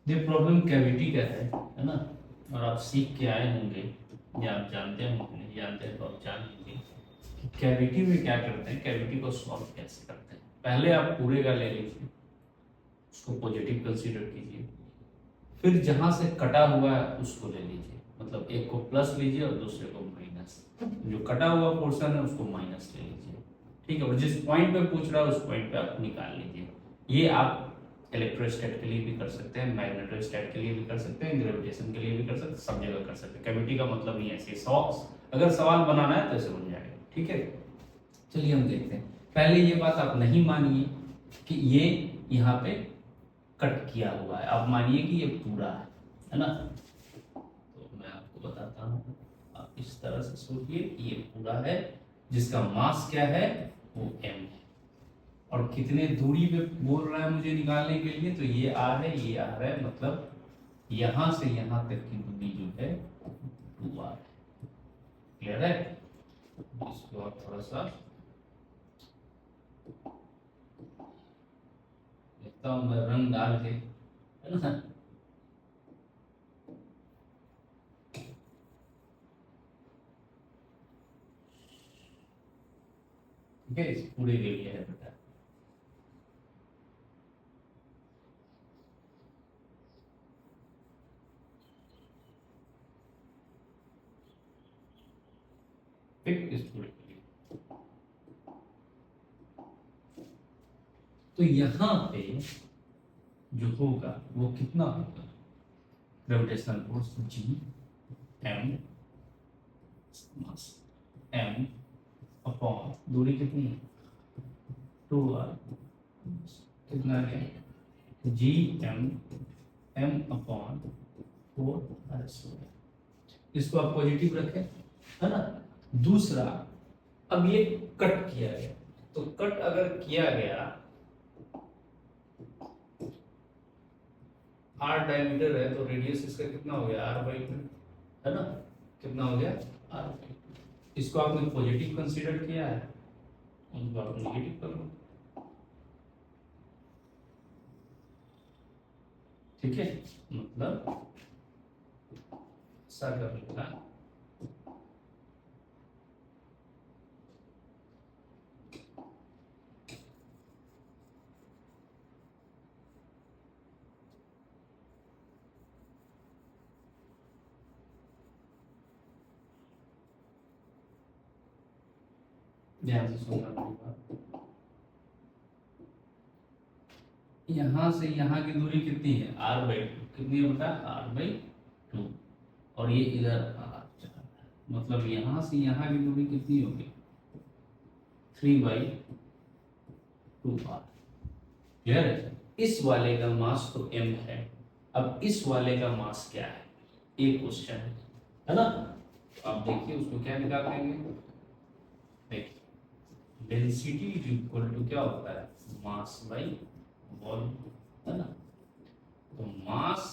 ये problem cavity का है ना। और आप सीख के आए होंगे या आप जानते होंगे, नहीं जानते हैं तो आप जान लीजिए कि कैविटी में क्या करते हैं, कैविटी को सॉल्व कैसे करते हैं। पहले आप पूरे का ले लीजिए, उसको पॉजिटिव कंसीडर कीजिए, फिर जहां से कटा हुआ है उसको ले लीजिए, मतलब एक को प्लस लीजिए और दूसरे को माइनस। जो कटा हुआ पोर्शन है उसको माइनस ले लीजिए, ठीक है। और जिस पॉइंट पे पूछ रहा है उस पॉइंट पे आप निकाल लीजिए। ये आप इलेक्ट्रोस्टैट के लिए भी कर सकते हैं, मैग्नेटोस्टैट के लिए भी कर सकते हैं, ग्रेविटेशन के लिए भी कर सकते हैं, सब जगह कर सकते हैं। कैविटी का मतलब ही ऐसे सॉक्स, अगर सवाल बनाना है तो ऐसे बन जाएगा, ठीक है। चलिए हम देखते हैं। पहले ये बात आप नहीं मानिए कि ये यहाँ पे कट किया हुआ है, आप मानिए कि ये पूरा है ना। तो मैं आपको बताता हूँ, आप इस तरह से सोचिए कि ये पूरा है, जिसका मास क्या है, वो m है। और कितने दूरी पे बोल रहा है मुझे निकालने के लिए, तो ये r है, ये r है, मतलब यहां से यहां तक की दूरी जो है 2r है। क्लियर है। इसको आप थोड़ा सा लिखता हूं मैं रंग डाल के, है ना। ठीक है, इस पूरे के लिए है बेटा। ठीक, इस पूरे के लिए। तो यहां पे जो होगा वो कितना होगा, ग्रेविटेशनल फोर्स जी एम मास एम अपॉन दूरी कितनी है 2r, कितना है G M M upon 4r²। इसको आप पॉजिटिव रखें, है ना। दूसरा, अब ये कट किया गया, तो कट अगर किया गया, r डायमीटर है तो रेडियस इसका कितना हो गया r/2, है ना। कितना हो गया r/2। इसको आपने पॉजिटिव कंसीडर किया है, उनको आप नेगेटिव कर लो, ठीक है। मतलब ऐसा कर लेगा, ध्यान से सुनना पड़ेगा। यहां से यहां की दूरी कितनी है r/2, कितनी है बेटा r/2। और ये इधर r जा रहा है, मतलब यहां से यहां की दूरी कितनी होगी 3/2r। क्लियर है। इस वाले का मास तो m है, अब इस वाले का मास क्या है, एक क्वेश्चन है ना। तो आप देखिए उसको क्या निकाल लेंगे, देखिए डेंसिटी इज इक्वल टू क्या होता है, मास बाई वॉल्यूम, है ना। तो mass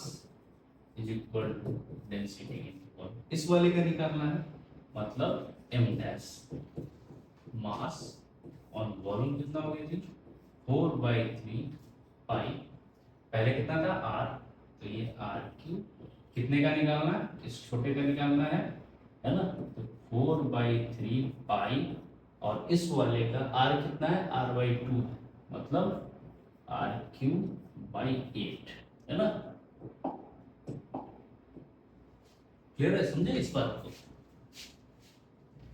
is equal to density into volume, इस वाले का निकालना है, मतलब m डैश मास और वॉल्यूम कितना हो गया जी 4/3 पाई, पहले कितना था r, तो ये r³ कितने का निकालना है, इस छोटे का निकालना है ना। तो 4/3 पाई, और इस वाले का r कितना है r/2 है, मतलब r³/8, है ना। क्लियर है, समझे इस बात को।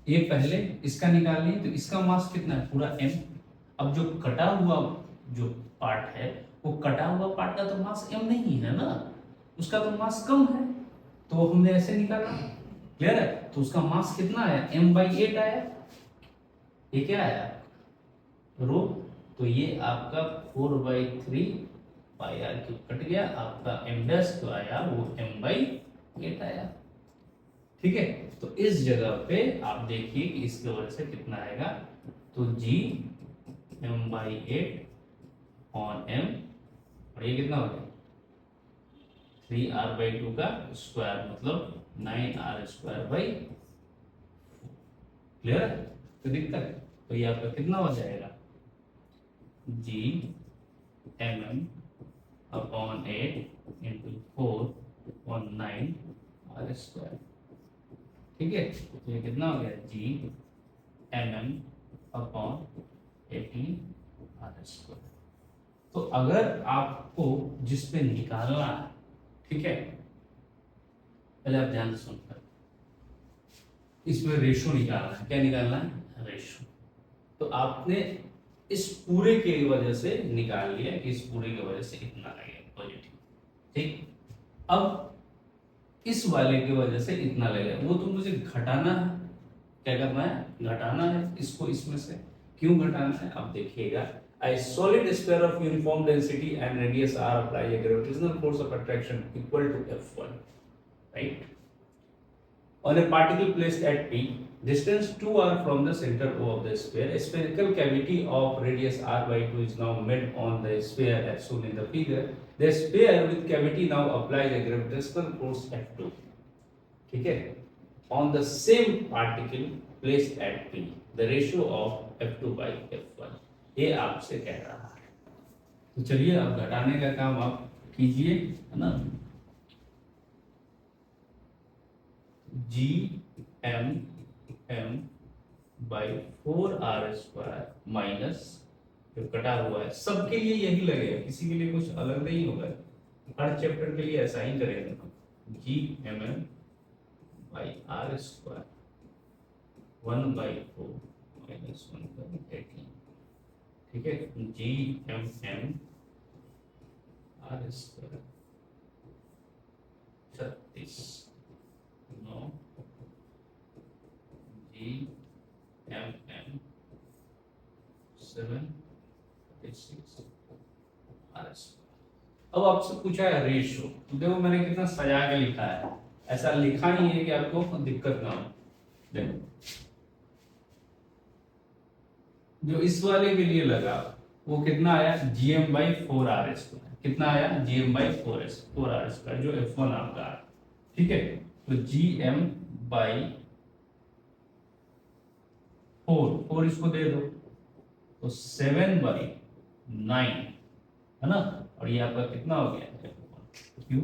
ये पहले इसका निकाल लिए, तो इसका मास कितना है पूरा m। अब जो कटा हुआ जो पार्ट है, वो कटा हुआ पार्ट का तो मास m नहीं है ना, उसका तो मास कम है, तो हमने ऐसे निकाला। क्लियर है। तो उसका मास कितना है m/8 आया, ये क्या आया रो। तो ये आपका 4/3 पाई r³ कट गया, आपका m डैश तो आया वो m/8 आया, ठीक है। तो इस जगह पे आप देखिए कि इसके वजह से कितना आएगा, तो g m/8 ऑन m, और ये कितना हो गया 3r/2 का स्क्वायर, मतलब 9r²/4। क्लियर है, तो दिखता है। तो ये आपका कितना हो जाएगा g mm/8 into 419 are square. ठीक है, तो ये कितना हो गया G M M upon 18 R square. तो अगर आपको जिस पे निकालना है, ठीक है, पहले आप ध्यान से सुनकर, इसमें रेशो निकालना है। क्या निकालना है? रेशो। तो आपने इस पूरे की वजह से निकाल लिया कि इस पूरे की वजह से इतना लगेगा पॉजिटिव। ठीक, अब इस वाले की वजह से इतना लगेगा, वो तो मुझे घटाना है। क्या करना है? घटाना है इसको इसमें से। क्यों घटाना है आप देखिएगा। A solid sphere of uniform density and radius r apply a gravitational force of attraction equal to F1, right? On a particle placed at P, distance 2r from the center O of the sphere, a spherical cavity of radius r by 2 is now made on the sphere as shown in the figure. The sphere with cavity now applies a gravitational force F2. ठीक है? On the same particle placed at P, the ratio of F2 by F1. ये आपसे कह रहा है। तो चलिए अब घटाने का काम आप कीजिए, है ना। G M M by 4r² minus जो कटा हुआ है, सबके लिए यही लगेगा, किसी के लिए कुछ अलग नहीं होगा। हर चैप्टर के लिए ऐसा ही करेंगे हम। G M M by r² 1/4 minus 1/18। ठीक है, G M M r², 36 9 G M M 7/36 r²। अब आपसे पूछा है रेशो, तो देखो मैंने कितना सजा के लिखा है। ऐसा लिखा नहीं है कि आपको दिक्कत ना हो। देखो जो इस वाले के लिए लगा वो कितना आया, gm/4r²। कितना आया? gm/4r², जो f1 आपका है। ठीक है, तो gm/4 इसको दे दो तो 7/9, है ना। और ये आपका कितना हो गया? क्यों?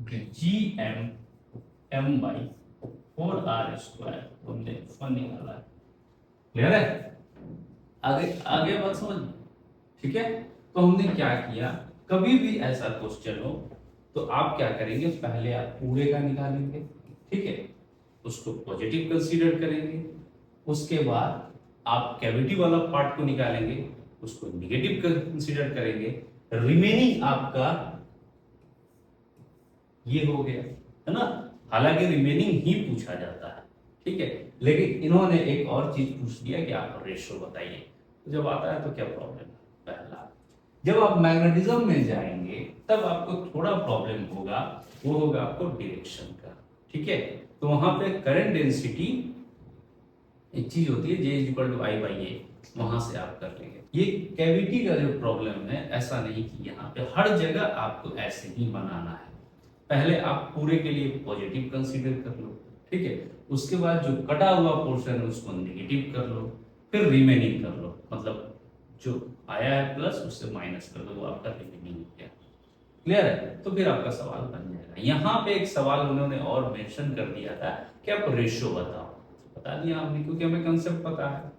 gm/4r² हमने f1 निकाला है। क्लियर है? आगे आगे बात समझ। ठीक है, तो हमने क्या किया, कभी भी ऐसा क्वेश्चन हो तो आप क्या करेंगे, पहले आप पूरे का निकालेंगे। ठीक है, उसको पॉजिटिव कंसीडर करेंगे। उसके बाद आप कैविटी वाला पार्ट को निकालेंगे, उसको निगेटिव कंसीडर करेंगे। रिमेनिंग आपका ये हो गया, है ना। हालांकि रिमेनिंग ही पूछा जाता है, ठीक है, लेकिन इन्होंने एक और चीज पूछ दिया कि आप रेशो बताइए। तो जब आता है तो क्या प्रॉब्लम है? पहला, जब आप मैग्नेटिज्म में जाएंगे तब आपको थोड़ा प्रॉब्लम होगा, वो होगा आपको डायरेक्शन का। ठीक है, तो वहां पे करंट डेंसिटी एक चीज होती है, J=I/A, वहां से आप कर लेंगे। ये कैविटी का जो प्रॉब्लम है, ऐसा नहीं कि यहाँ पे हर जगह आपको ऐसे ही बनाना है। पहले आप पूरे के लिए पॉजिटिव कंसीडर कर लो, ठीक है, उसके बाद जो कटा हुआ पोर्शन है उसको नेगेटिव कर लो, फिर रिमेनिंग कर लो, मतलब जो आया है प्लस उससे माइनस कर दो, वो आपका रिमेनिंग हो गया। क्लियर है? तो फिर आपका सवाल बन जाएगा। यहाँ पे एक सवाल उन्होंने और मेंशन कर दिया था कि आप रेशियो बताओ, बता दिया हमने क्योंकि हमें कंसेप्ट पता है।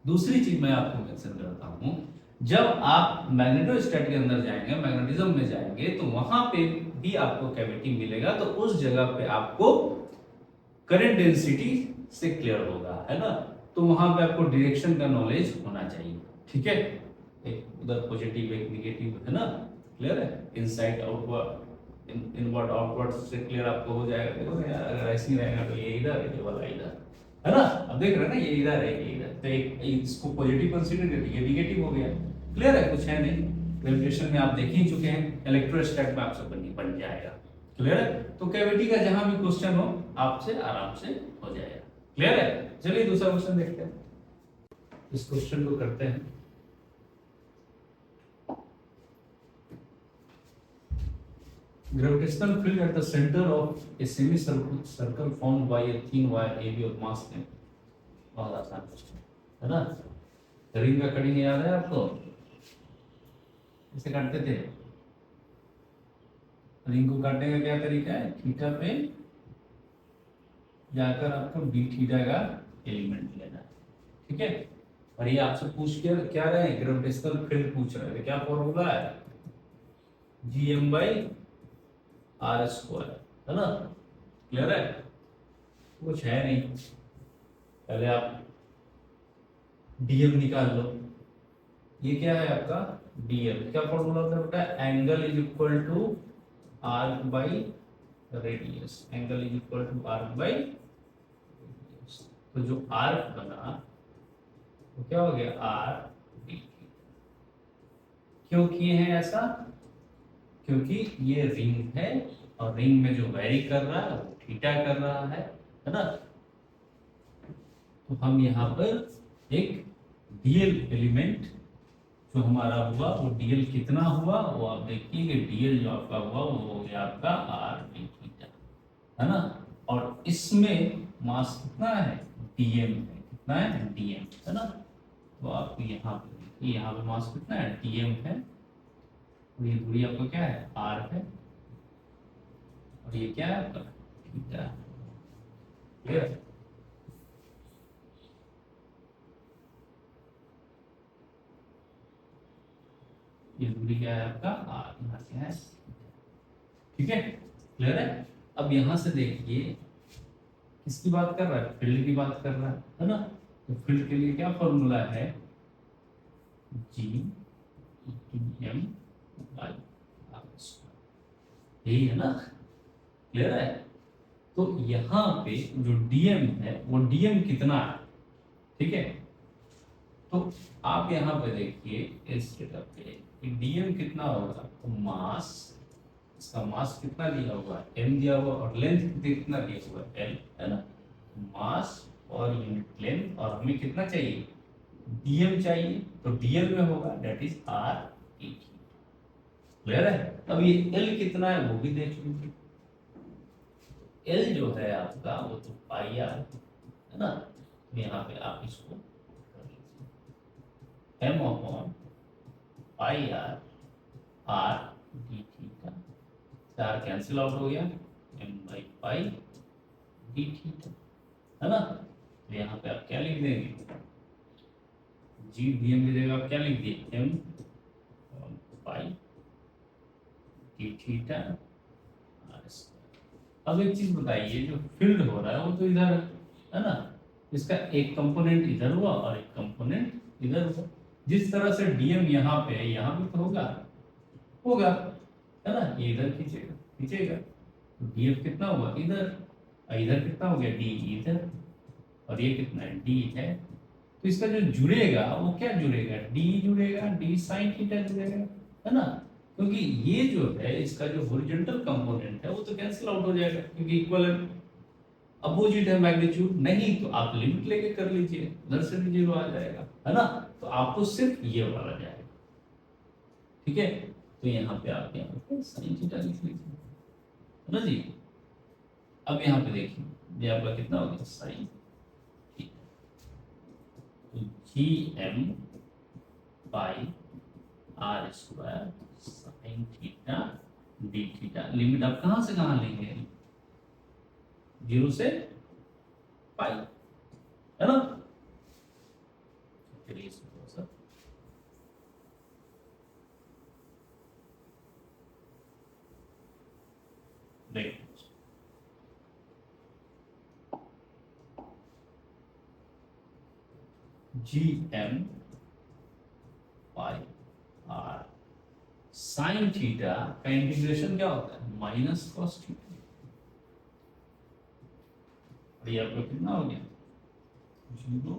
दूसरी चीज मैं आपको मेंशन करता हूं, जब आप मैग्नेटोस्टैट के अंदर जाएंगे, मैग्नेटिज्म में जाएंगे, तो वहां पे भी आपको कैविटी मिलेगा, तो उस जगह पे आपको करंट डेंसिटी से क्लियर होगा, है ना। तो वहां पे आपको डायरेक्शन का नॉलेज होना चाहिए। ठीक है, एक उधर पॉजिटिव एक निगेटिव, है ना। क्लियर है? इनसाइड आउटवर्ड, इनवर्ड आउटवर्ड से क्लियर आपको हो जाएगा। देखो यार, अगर ऐसे ही रहेगा तो ये इधर, ये वाला इधर, है ना। अब देख रहे हैं ना, ये इधर है, ये इधर, तो एक इसको पॉजिटिव कंसीडर करके ये निगेटिव हो गया। क्लियर है? कुछ है नहीं, ग्रेविटेशन में आप देख ही चुके हैं, इलेक्ट्रोस्टैट में आपसे बन जाएगा। क्लियर है? तो कैविटी का जहां भी क्वेश्चन हो आपसे आराम से हो जाएगा। क्लियर है? चलिए दूसरा क्वेश्चन देखते हैं। इस क्वेश्चन को करते हैं। Gravitational field at the center of a semicircle formed by a thin wire AB of mass m। बहुत आसान क्वेश्चन है ना। रिंग का कटिंग याद है आपको? इसे काटते थे, रिंग को काटने का क्या तरीका है, थीटा पे जाकर आपको डी थीटा का एलिमेंट लेना है, ठीक है। और ये आपसे पूछ के क्या रहे हैं, ग्रेविटेशनल फील्ड पूछ रहे थे, क्या फॉर्मूला है, जीएम बाई आर स्क्वायर, है ना, क्लियर है, कुछ है नहीं। पहले आप डीएम निकाल लो, ये क्या है आपका डीएम, क्या फॉर्मूला होता है बेटा, angle is equal to arc by radius, angle is equal to arc by radius. तो जो आर्क बना वो क्या हो गया, आर डी। क्यों किए हैं ऐसा, क्योंकि ये रिंग है और रिंग में जो वेरी कर रहा है वो थीटा कर रहा है ना। तो हम यहाँ पर एक डीएल एलिमेंट जो हमारा हुआ वो डीएल कितना हुआ, वो आप देखिए कि डीएल जो आपका हुआ वो हो गया आपका आर डी थीटा, है ना। और इसमें मास कितना है, डीएम है, कितना है डीएम, है ना। तो आप यहाँ पे देखिए, यहाँ पे मास कितना है, डीएम है, और ये दूरी आपका क्या है, आर है, और ये क्या है आपका थीटा, क्लियर। ये दूरी क्या है आपका आर, यहाँ क्या है, ठीक है, क्लियर है। अब यहां से देखिए किसकी बात कर रहा है, फील्ड की बात कर रहा है ना। तो फील्ड के लिए क्या फॉर्मूला है, G M by R square, यही है ना, क्लियर है। तो यहाँ पे जो डीएम है वो डीएम कितना है, ठीक है। तो आप यहाँ पे देखिए इस जगह पे डीएम कितना होगा, तो मास, इसका मास कितना दिया हुआ है, एम दिया हुआ, और लेंथ कितना दिया हुआ है, एल, है ना। मास और यूनिट लेंथ, और हमें कितना चाहिए, डीएम चाहिए, तो डीएल में होगा that is R E, clear है। अब ये एल कितना है वो भी देख लीजिए, एल जो है आपका वो तो पाई आर, है ना। तो यहाँ पे आप इसको कर लीजिए, M upon pi R, R D theta, चार कैंसिल आउट हो गया, M by pi D theta, है ना। तो यहाँ पे आप क्या लिख देंगे, जी डी एम की जगह आप क्या लिख दिए, M pi D theta R square. अब एक चीज बताइए, जो फील्ड हो रहा है वो तो इधर है ना, इसका एक कंपोनेंट इधर हुआ और एक कंपोनेंट इधर हुआ। जिस तरह से डीएम यहाँ पे है यहाँ भी तो होगा, होगा, है ना, ये इधर खींचेगा, खींचेगा, तो डीएफ कितना हुआ इधर, और इधर कितना हो गया डी इधर, और ये कितना है डी है। तो इसका जो जुड़ेगा वो क्या जुड़ेगा, डी जुड़ेगा, डी साइन थीटा जुड़ेगा, है ना। क्योंकि ये जो है इसका जो हॉरिजॉन्टल कंपोनेंट है वो तो कैंसिल आउट हो जाएगा, क्योंकि इक्वल अपोजिट है मैग्नीट्यूड, नहीं तो आप लिमिट लेके कर लीजिए, उधर से भी जीरो आ जाएगा, है ना। तो आपको सिर्फ ये वाला जाएगा, ठीक है। तो यहाँ पे आप यहाँ पे साइन थीटा लिख लीजिए, है ना जी। अब यहाँ पे देखिए ये आपका कितना हो गया साइन थीटा, तो G M by R square sine theta D theta. Limit आप कहाँ से कहाँ लेंगे, जीरो से पाई, है ना। चलिए इसको थोड़ा सा देखते हैं। G M pi R sine theta का इंटीग्रेशन क्या होता है, माइनस कॉस थीटा, और ये आपका कितना हो गया, zero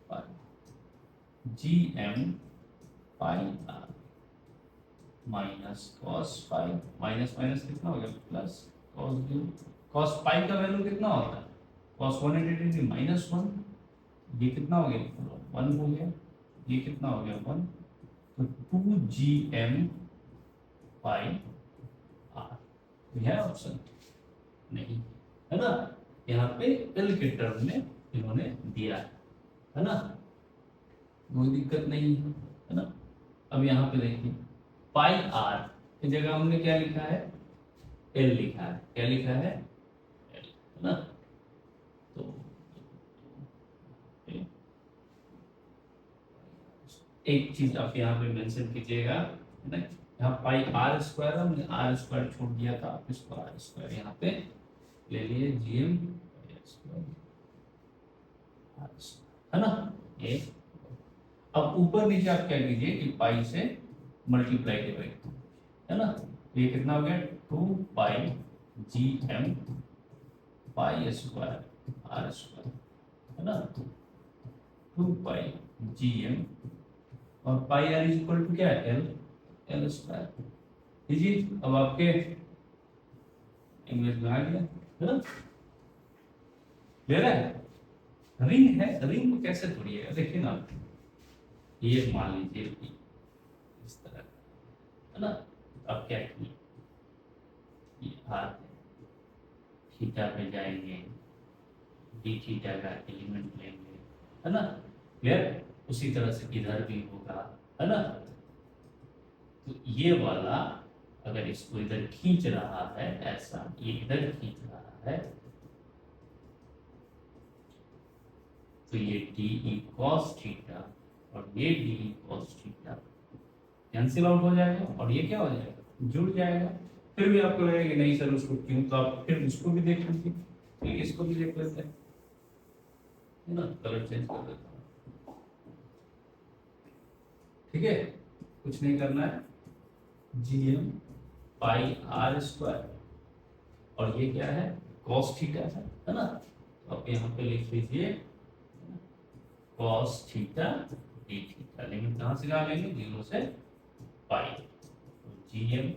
pi G M pi R minus cos pi, minus minus कितना हो गया plus cos zero. Cos pi का वैल्यू कितना होता है, कॉस 180 डिग्री माइनस वन, ये कितना हो गया वन हो गया, ये कितना हो गया वन, तो two G M pi R, तो है ऑप्शन नहीं, है ना। यहाँ पे एल के टर्म में इन्होंने दिया है ना, कोई दिक्कत नहीं है ना। अब यहाँ पे देखिए पाई आर की जगह हमने क्या लिखा है, एल लिखा है, क्या लिखा है, एल, है ना। तो एक चीज आप यहाँ पे मेंशन कीजिएगा, है ना, यहाँ पाई आर स्क्वायर, हमने आर स्क्वायर छोड़ दिया था, आप इसको आर स्क्वायर यहाँ पे ले लिए, जीएम है ना ये। अब ऊपर नीचे आप क्या कीजिए कि पाई से मल्टीप्लाई डिवाइड, है ना, तो ये कितना हो गया, 2 pi G M pi square R square, है ना, 2 पाई जी एम और pi R is equal to क्या है, एल, एल स्क्वायर। लीजिए अब आपके इंग्लिश में आ गया, है ना, ले रहा है, रिंग है, रिंग को कैसे तोड़िएगा, देखिए ना, ये मान लीजिए कि इस तरह, है ना, अब क्या किए, ये हाथ है, थीटा पे जाएंगे, डी थीटा का एलिमेंट लेंगे, है ना, क्लियर, उसी तरह से इधर भी होगा, है ना। तो ये वाला अगर इसको इधर खींच रहा है ऐसा, ये इधर खींच रहा है, तो ये डी ई कॉस थीटा और ये D E cos theta cancel out हो जाएगा और ये क्या हो जाएगा, जुड़ जाएगा। फिर भी आपको लगेगा कि नहीं सर उसको क्यों, तो आप फिर उसको भी देख लीजिए, फिर इसको भी देख लेते हैं, है ना, कलर चेंज कर देता हूँ, ठीक है, कुछ नहीं करना है, G M pi R square और ये क्या है, कॉस थीटा है ना, तो आप यहाँ पे लिख लीजिए cos theta D theta, limit कहाँ से कहाँ लेंगे, 0 से pi, G M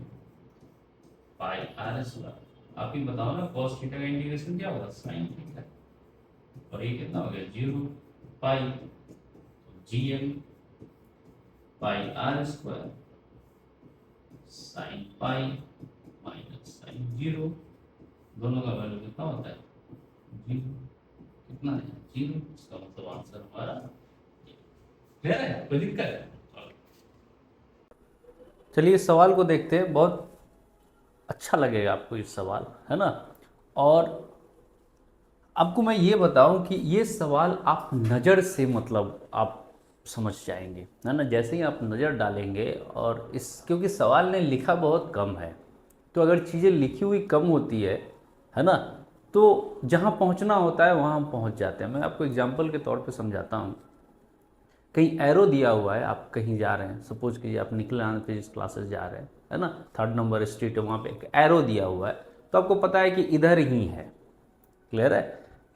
pi R square. आप ही बताओ ना, कॉस थीटा का इंटीग्रेशन क्या होगा, साइन थीटा, और ये कितना हो गया, 0 pi G M pi R square sine pi minus sine 0, दोनों का वैल्यू कितना होता है, 0, कितना है, 0, इसका मतलब आंसर हमारा क्लियर है, कोई दिक्कत है। चलिए इस सवाल को देखते हैं, बहुत अच्छा लगेगा आपको इस सवाल, है ना। और आपको मैं ये बताऊं कि ये सवाल आप नज़र से मतलब आप समझ जाएंगे, है ना, जैसे ही आप नज़र डालेंगे, और इस क्योंकि सवाल ने लिखा बहुत कम है, तो अगर चीज़ें लिखी हुई कम होती है ना, तो जहाँ पहुँचना होता है वहाँ हम पहुँच जाते हैं। मैं आपको एग्जाम्पल के तौर पे समझाता हूँ। कहीं एरो दिया हुआ है, आप कहीं जा रहे हैं, सपोज कीजिए आप निकले आने फिजिक्स क्लासेस जा रहे हैं, है ना, 3rd नंबर स्ट्रीट है, वहाँ पे एक एरो दिया हुआ है, तो आपको पता है कि इधर ही है, क्लियर है,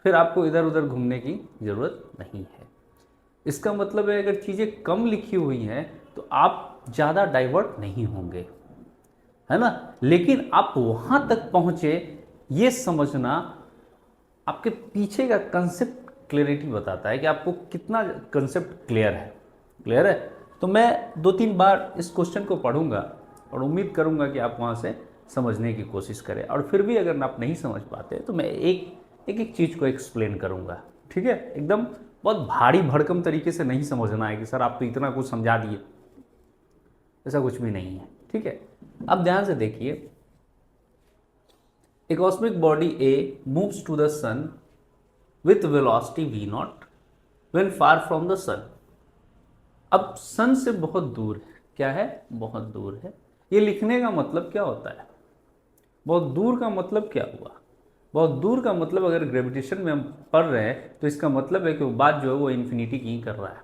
फिर आपको इधर उधर घूमने की ज़रूरत नहीं है। इसका मतलब है अगर चीज़ें कम लिखी हुई हैं तो आप ज़्यादा डाइवर्ट नहीं होंगे, है ना, लेकिन आप वहाँ तक पहुँचे ये समझना आपके पीछे का कंसेप्ट क्लियरिटी बताता है कि आपको कितना कंसेप्ट क्लियर है। तो मैं 2-3 बार इस क्वेश्चन को पढ़ूंगा और उम्मीद करूंगा कि आप वहाँ से समझने की कोशिश करें, और फिर भी अगर आप नहीं समझ पाते तो मैं एक चीज़ को एक्सप्लेन करूंगा, ठीक है। एकदम बहुत भारी भड़कम तरीके से नहीं समझना है कि सर आप तो इतना कुछ समझा दिए, ऐसा कुछ भी नहीं है, ठीक है। अब ध्यान से देखिए, A cosmic body A moves to the sun with velocity v0 when far from the sun। अब सन से बहुत दूर है, क्या है, बहुत दूर है। ये लिखने का मतलब क्या होता है, बहुत दूर का मतलब क्या हुआ, बहुत दूर का मतलब अगर ग्रेविटेशन में हम पढ़ रहे हैं तो इसका मतलब है कि वो बात जो है वो इन्फिनिटी की कर रहा है।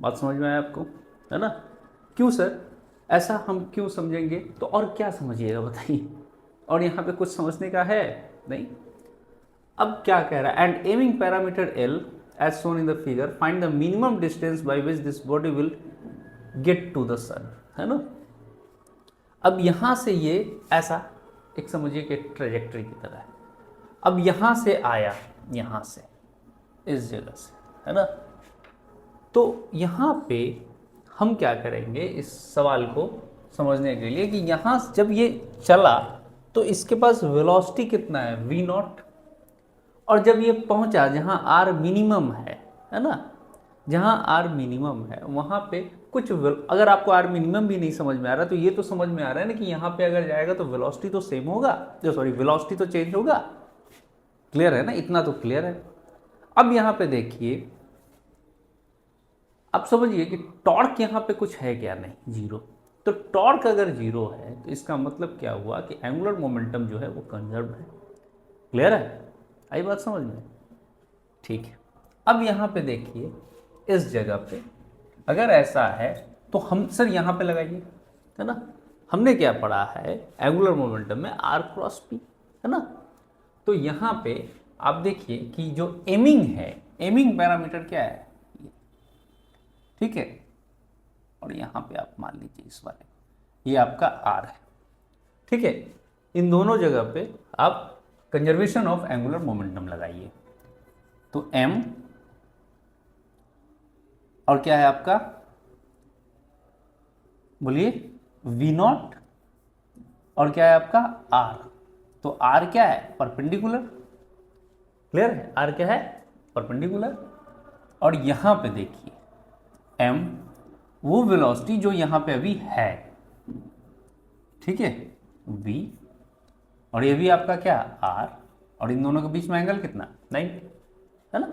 बात समझ में आया आपको, है ना। क्यों सर, ऐसा हम क्यों समझेंगे, तो और क्या समझिएगा बताइए, और यहाँ पे कुछ समझने का है नहीं। अब क्या कह रहा है, and aiming parameter L as shown in the figure find the minimum distance by which this body will get to the sun, है ना। अब यहाँ से ये ऐसा एक समझिए कि ट्रेजेक्टरी की तरह है, अब यहाँ से आया, यहाँ से इस जगह से, है ना, तो यहाँ पे हम क्या करेंगे इस सवाल को समझने के लिए कि यहाँ जब ये चला तो इसके पास वेलोसिटी कितना है, v0, और जब ये पहुंचा जहां r मिनिमम है ना, जहाँ आर मिनिमम है वहाँ पे कुछ अगर आपको आर मिनिमम भी नहीं समझ में आ रहा तो ये तो समझ में आ रहा है ना कि यहाँ पे अगर जाएगा तो वेलोसिटी तो सेम होगा, जो सॉरी वेलोसिटी तो चेंज होगा। क्लियर है ना, इतना तो क्लियर है। अब यहाँ पे देखिए, आप समझिए कि टॉर्क यहाँ पे कुछ है क्या, नहीं, जीरो। तो टॉर्क अगर जीरो है तो इसका मतलब क्या हुआ कि एंगुलर मोमेंटम जो है वो कंजर्व है। क्लियर है, आई बात समझ में? ठीक है। अब यहाँ पे देखिए, इस जगह पे अगर ऐसा है तो हम सर यहाँ पे लगाइए, है ना। हमने क्या पढ़ा है एंगुलर मोमेंटम में, आर क्रॉस पी, है ना। तो यहाँ पे आप देखिए कि जो एमिंग है, एमिंग पैरामीटर क्या है, ठीक है। और यहाँ पे आप मान लीजिए इस वाले, ये आपका आर है, ठीक है। इन दोनों जगह पे आप कंजर्वेशन ऑफ एंगुलर मोमेंटम लगाइए। तो एम और क्या है आपका, बोलिए, वी नॉट, और क्या है आपका आर। तो आर क्या है, परपेंडिकुलर। क्लियर है, आर क्या है, परपेंडिकुलर। और यहां पे देखिए एम वो वेलोसिटी जो यहां पे अभी है, ठीक है, वी, और ये भी आपका क्या, आर, और इन दोनों के बीच में एंगल कितना, 90, है ना।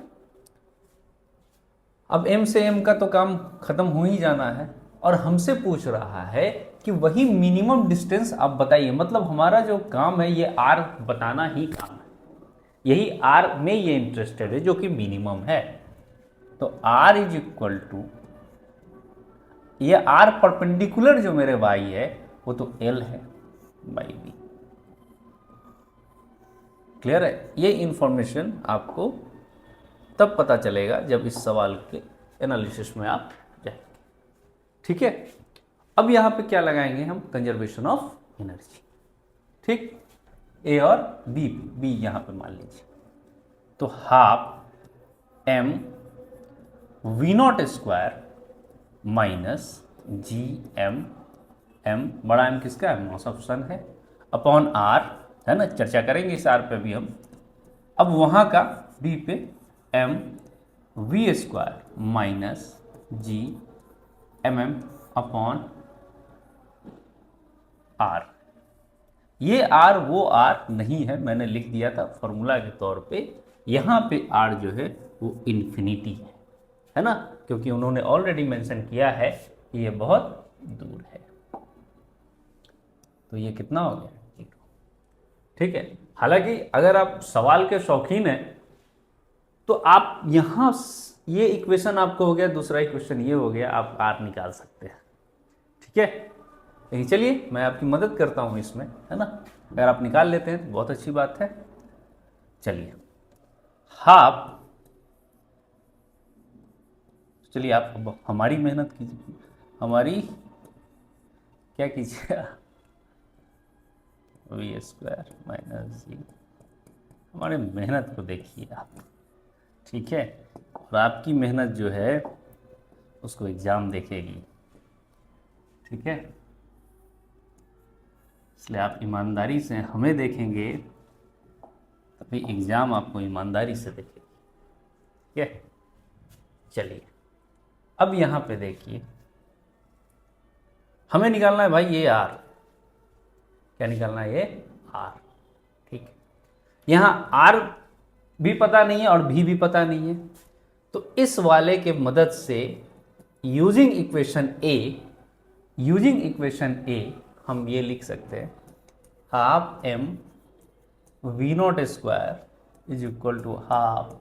अब m से m का तो काम खत्म हो ही जाना है, और हमसे पूछ रहा है कि वही मिनिमम डिस्टेंस आप बताइए। मतलब हमारा जो काम है ये r बताना ही काम है, यही r में ये इंटरेस्टेड है जो कि मिनिमम है। तो r इज इक्वल टू, ये r परपेंडिकुलर जो मेरे y है वो तो l है बाई b। क्लियर है, ये इंफॉर्मेशन आपको तब पता चलेगा जब इस सवाल के एनालिसिस में आप जाएंगे, ठीक है। अब यहां पे क्या लगाएंगे हम, कंजर्वेशन ऑफ एनर्जी, ठीक। ए और बी, बी यहां पे मान लीजिए। तो half M V not square minus G M, M बड़ा एम किसका है, मास ऑफ सन है, अपॉन आर, है ना। चर्चा करेंगे इस आर पे भी हम। अब वहां का बी पे M V square minus G M M upon R. ये आर वो आर नहीं है, मैंने लिख दिया था फॉर्मूला के तौर पे। यहां पे आर जो है वो इन्फिनिटी है ना, क्योंकि उन्होंने ऑलरेडी मेंशन किया है कि ये बहुत दूर है। तो ये कितना हो गया, जीरो, ठीक है। हालांकि अगर आप सवाल के शौकीन हैं तो आप यहां ये इक्वेशन आपको हो गया, दूसरा इक्वेशन ये हो गया, आप आर निकाल सकते हैं, ठीक है। लेकिन चलिए मैं आपकी मदद करता हूं इसमें, है ना। अगर आप निकाल लेते हैं तो बहुत अच्छी बात है। चलिए हाफ, चलिए आप हमारी मेहनत कीजिए, हमारी क्या कीजिए, वी स्क्वायर माइनस जी, हमारी मेहनत को देखिए आप, ठीक है। और आपकी मेहनत जो है उसको एग्जाम देखेगी, ठीक है। इसलिए आप ईमानदारी से हमें देखेंगे तभी एग्जाम आपको ईमानदारी से देखेगी, ठीक है। चलिए अब यहां पे देखिए, हमें निकालना है भाई ये आर, क्या निकालना है, ये आर, ठीक है। यहां आर भी पता नहीं है और भी पता नहीं है। तो इस वाले के मदद से यूजिंग इक्वेशन ए हम ये लिख सकते हैं, half M V not square is equal to half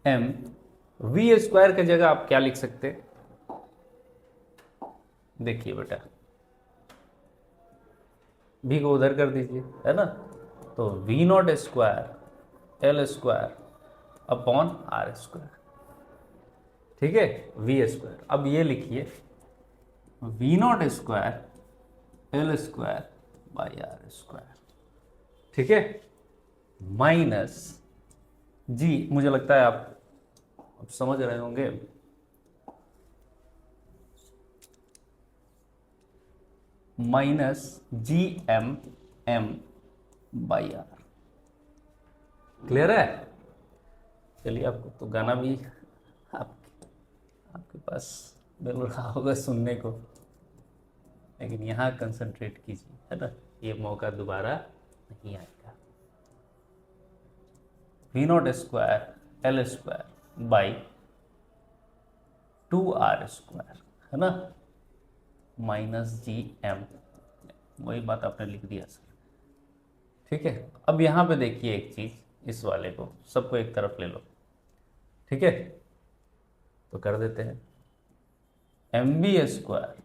M V square की जगह आप क्या लिख सकते हैं, देखिए बेटा, भी को उधर कर दीजिए, है ना। तो V not square L square upon R square, ठीक है, वी स्क्वायर। अब ये लिखिए V not square L square by R square, ठीक है, माइनस जी, मुझे लगता है आप अब समझ रहे होंगे, minus G M M by R. Clear है? चलिए आपको तो गाना भी आप आपके पास मिल रहा होगा सुनने को, लेकिन यहाँ कंसंट्रेट कीजिए, है ना, ये मौका दोबारा नहीं आएगा। V not square L square by 2r square, है ना, माइनस जी एम, वही बात आपने लिख दिया सर। ठीक है, अब यहाँ पे देखिए एक चीज़, इस वाले को सबको एक तरफ ले लो, ठीक है, तो कर देते हैं एम बी स्क्वायर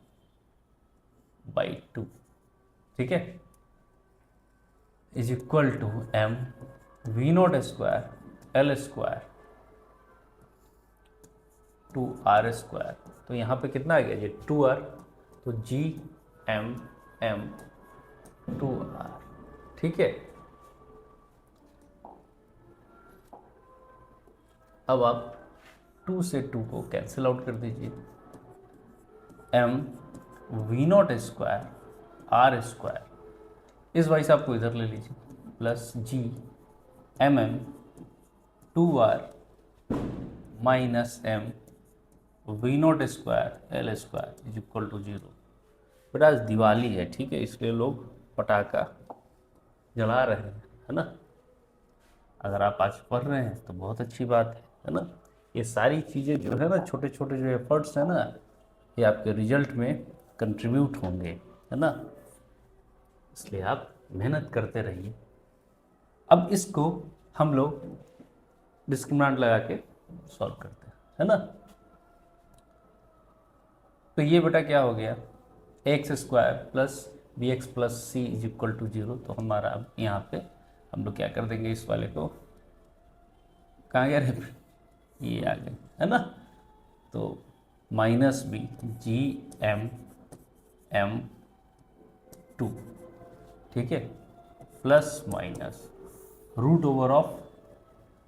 बाई 2, ठीक है, is equal to M V not square L square 2r square. तो यहाँ पे कितना आ गया जी 2r, तो जी एम एम 2r, ठीक है। अब आप 2 से 2 को कैंसिल आउट कर दीजिए, M V not square R square, इस वाइस आपको इधर ले लीजिए, plus G M M 2r minus M V not square L square is equal to 0। बेटा आज दिवाली है, ठीक है, इसलिए लोग पटाखा जला रहे हैं, है ना। अगर आप आज पढ़ रहे हैं तो बहुत अच्छी बात है ना। ये सारी चीज़ें जो है ना, छोटे छोटे जो एफर्ट्स हैं ना, ये आपके रिजल्ट में कंट्रीब्यूट होंगे, है ना, इसलिए आप मेहनत करते रहिए। अब इसको हम लोग डिस्क्रिमिनेंट लगा के सॉल्व करते हैं, है ना। तो ये बेटा क्या हो गया, X square plus B X plus C is equal to 0। तो हमारा अब यहाँ पे हम लोग क्या कर देंगे, इस वाले को कहाँ गया रे, ये आ गए, है ना। तो minus B G M M 2, ठीक है, plus minus root over of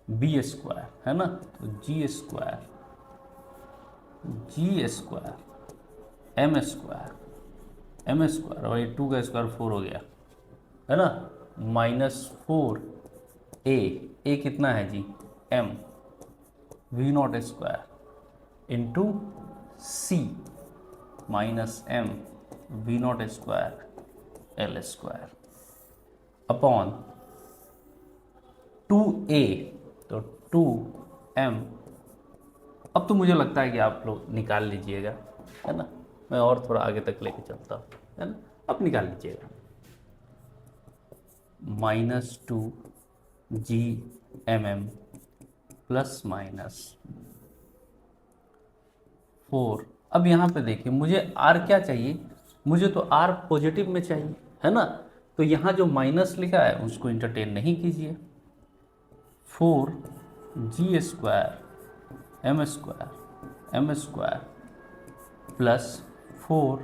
B square, है ना। तो जी स्क्वायर एम स्क्वायर और ये 2 का स्क्वायर 4 हो गया, है ना, माइनस 4 ए कितना है G M V not square into C minus M V not square L square upon 2a, तो 2m। अब तो मुझे लगता है कि आप लोग निकाल लीजिएगा, है ना, मैं और थोड़ा आगे तक लेके चलता हूँ, है ना, अब निकाल लीजिएगा, minus 2 G M M plus minus 4। अब यहाँ पे देखिए मुझे r क्या चाहिए, मुझे तो r पॉजिटिव में चाहिए, है ना। तो यहाँ जो माइनस लिखा है उसको इंटरटेन नहीं कीजिए, 4 जी स्क्वायर एम स्क्वायर प्लस 4।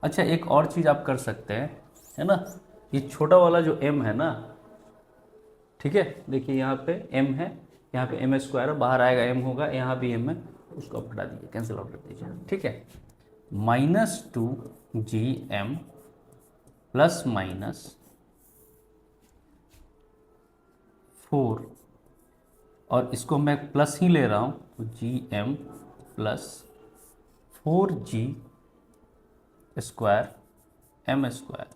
अच्छा एक और चीज़ आप कर सकते हैं, है ना, ये छोटा वाला जो m है ना, ठीक है, देखिए यहाँ पे m है, यहाँ पे एम स्क्वायर बाहर आएगा m होगा, यहाँ भी m है, उसको आप हटा दीजिए, कैंसिल आउट कर दीजिए, ठीक है। Minus 2 G M plus minus 4, और इसको मैं प्लस ही ले रहा हूँ, तो जी एम प्लस 4 जी स्क्वायर एम स्क्वायर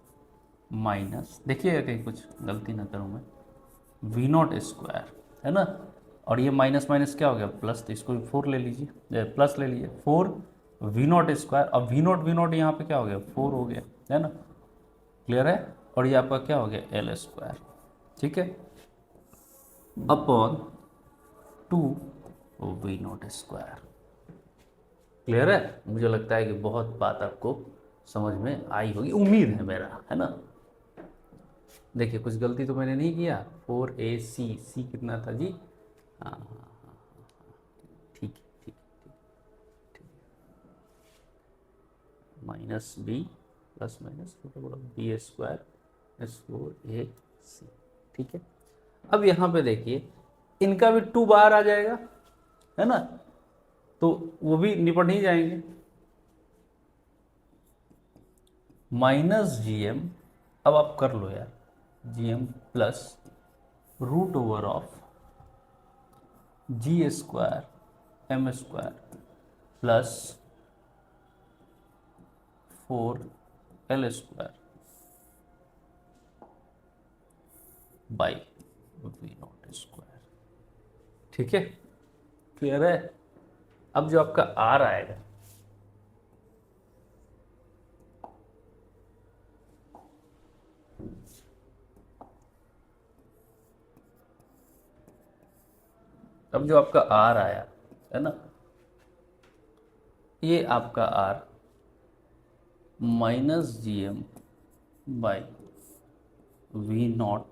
माइनस, देखिएगा कहीं कुछ गलती ना करूँ मैं, वी नॉट स्क्वायर, है ना, और ये माइनस माइनस क्या हो गया प्लस, तो इसको भी 4 ले लीजिए, प्लस ले लीजिए, 4 वी नॉट स्क्वायर, अब वी नॉट यहाँ पे क्या हो गया 4 हो गया, है ना, क्लियर है, और ये आपका क्या हो गया एल स्क्वायर, ठीक है, upon 2 V not square. Clear है, मुझे लगता है कि बहुत बात आपको समझ में आई होगी, उम्मीद है मेरा, है ना। देखिए कुछ गलती तो मैंने नहीं किया, 4ac कितना था जी, हाँ, ठीक है, minus B plus minus B square एस 4ac, ठीक है। अब यहाँ पे देखिए इनका भी 2 बाहर आ जाएगा, है ना, तो वो भी निपट नहीं जाएंगे, माइनस जी एम, अब आप कर लो यार, G M plus root over of G square M square plus 4 L square by V not square. ठीक है, क्लियर है। अब जो आपका आर आएगा, अब जो आपका आर आया है ना, ये आपका R -gm by V not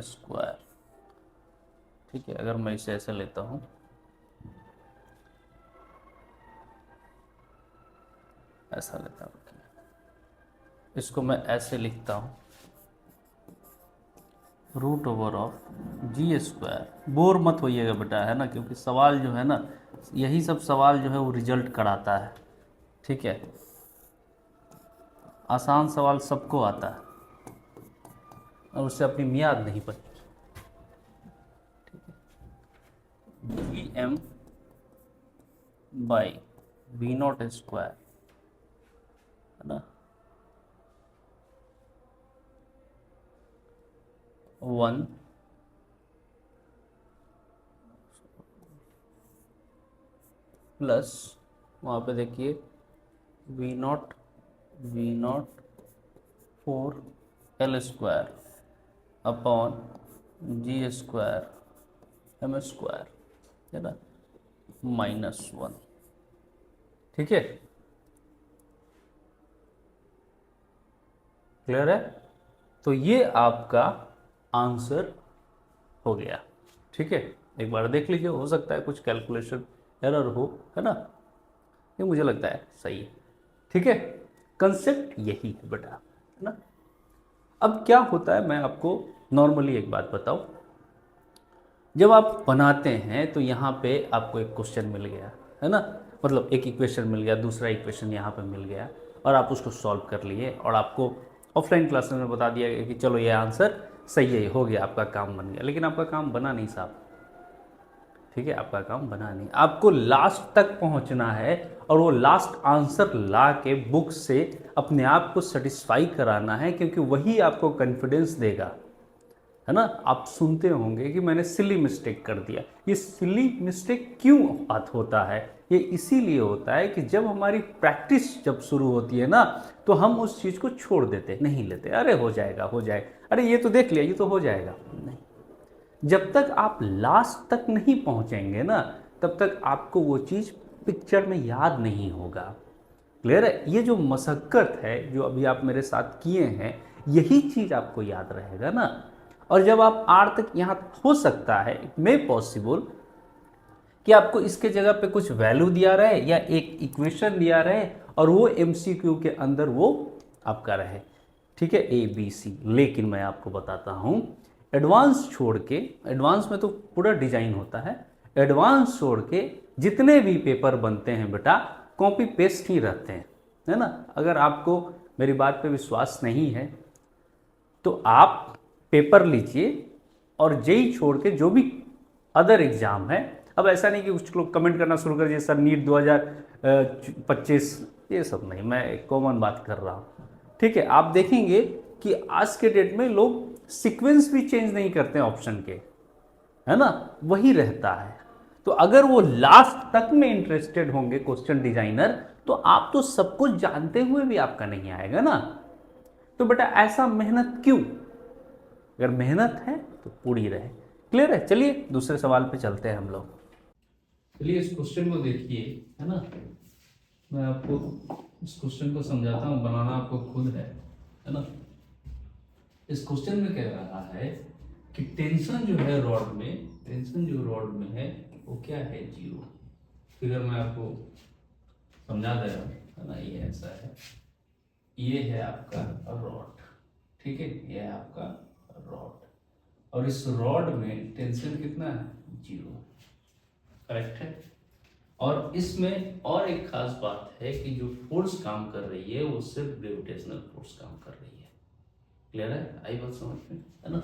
square. ठीक है, अगर मैं इसे ऐसे लेता हूँ, ऐसा लेता हूँ, इसको मैं ऐसे लिखता हूँ, √/g²। बोर मत होइएगा बेटा, है ना, क्योंकि सवाल जो है ना, यही सब सवाल जो है वो रिजल्ट कराता है। ठीक है, आसान सवाल सबको आता है और उससे अपनी मियाद नहीं बनती। gm by V not square, है ना, 1 प्लस, वहाँ पे देखिए we not 4 L² upon G² M², है ना, -1। ठीक है, क्लियर है। तो ये आपका आंसर हो गया। ठीक है, एक बार देख लीजिए, हो सकता है कुछ कैलकुलेशन एरर हो, है ना, ये मुझे लगता है सही है। ठीक है, कंसेप्ट यही है बेटा, है ना। अब क्या होता है, मैं आपको नॉर्मली एक बात बताऊं, जब आप बनाते हैं तो यहाँ पे आपको एक क्वेश्चन मिल गया, है ना, मतलब एक इक्वेशन मिल गया, दूसरा इक्वेशन यहाँ पे मिल गया, और आप उसको सॉल्व कर लिए, और आपको ऑफलाइन क्लासेस में बता दिया गया कि चलो ये आंसर सही है, हो गया, आपका काम बन गया। लेकिन आपका काम बना नहीं साहब। ठीक है, आपका काम बना नहीं, आपको लास्ट तक पहुंचना है, और वो लास्ट आंसर ला के बुक से अपने आप को सेटिस्फाई कराना है, क्योंकि वही आपको कॉन्फिडेंस देगा, है ना। आप सुनते होंगे कि मैंने सिली मिस्टेक कर दिया। ये सिली मिस्टेक क्यों होता है? ये इसीलिए होता है कि जब हमारी प्रैक्टिस जब शुरू होती है ना, तो हम उस चीज़ को छोड़ देते, नहीं लेते, अरे हो जाएगा हो जाएगा, अरे ये तो देख लिया, ये तो हो जाएगा। नहीं, जब तक आप लास्ट तक नहीं पहुंचेंगे ना, तब तक आपको वो चीज़ पिक्चर में याद नहीं होगा। क्लियर है। ये जो मशक्क़त है जो अभी आप मेरे साथ किए हैं, यही चीज़ आपको याद रहेगा ना। और जब आप आर तक यहाँ हो सकता है, इट मे पॉसिबल कि आपको इसके जगह पे कुछ वैल्यू दिया रहे या एक इक्वेशन दिया रहे, और वो एमसीक्यू के अंदर वो आपका रहे। ठीक है, ए बी सी। लेकिन मैं आपको बताता हूँ, एडवांस छोड़ के, एडवांस में तो पूरा डिजाइन होता है, एडवांस छोड़ के जितने भी पेपर बनते हैं बेटा, कॉपी पेस्ट ही रहते हैं, है ना। अगर आपको मेरी बात पे विश्वास नहीं है तो आप पेपर लीजिए, और जेई छोड़ के जो भी अदर एग्जाम है, अब ऐसा नहीं कि कुछ लोग कमेंट करना शुरू कर दिए सर नीट 2025, ये सब नहीं, मैं एक कॉमन बात कर रहा हूँ। ठीक है, आप देखेंगे कि आज के डेट में लोग सीक्वेंस भी चेंज नहीं करते हैं ऑप्शन के, है ना, वही रहता है। तो अगर वो लास्ट तक में इंटरेस्टेड होंगे क्वेश्चन डिजाइनर, तो आप तो सब कुछ जानते हुए भी आपका नहीं आएगा ना। तो बेटा ऐसा मेहनत क्यों? अगर मेहनत है तो पूरी रहे। क्लियर है। चलिए दूसरे सवाल पे चलते हैं हम लोग। चलिए इस क्वेश्चन को देखिए, है ना, मैं आपको इस क्वेश्चन को समझाता हूँ, बनाना आपको खुद है ना। इस क्वेश्चन में कह रहा है कि टेंशन जो है रॉड में, टेंशन जो रॉड में है वो क्या है, 0। फिगर मैं आपको समझा दे रहा हूँ, है ना। ये ऐसा है, ये है आपका रॉड, ठीक है, ये है आपका रॉड, और इस रॉड में टेंशन कितना है, 0। करेक्ट है। और इसमें और एक खास बात है कि जो फोर्स काम कर रही है वो सिर्फ ग्रेविटेशनल फोर्स काम कर रही है। क्लियर है, आई बात समझ में, है ना।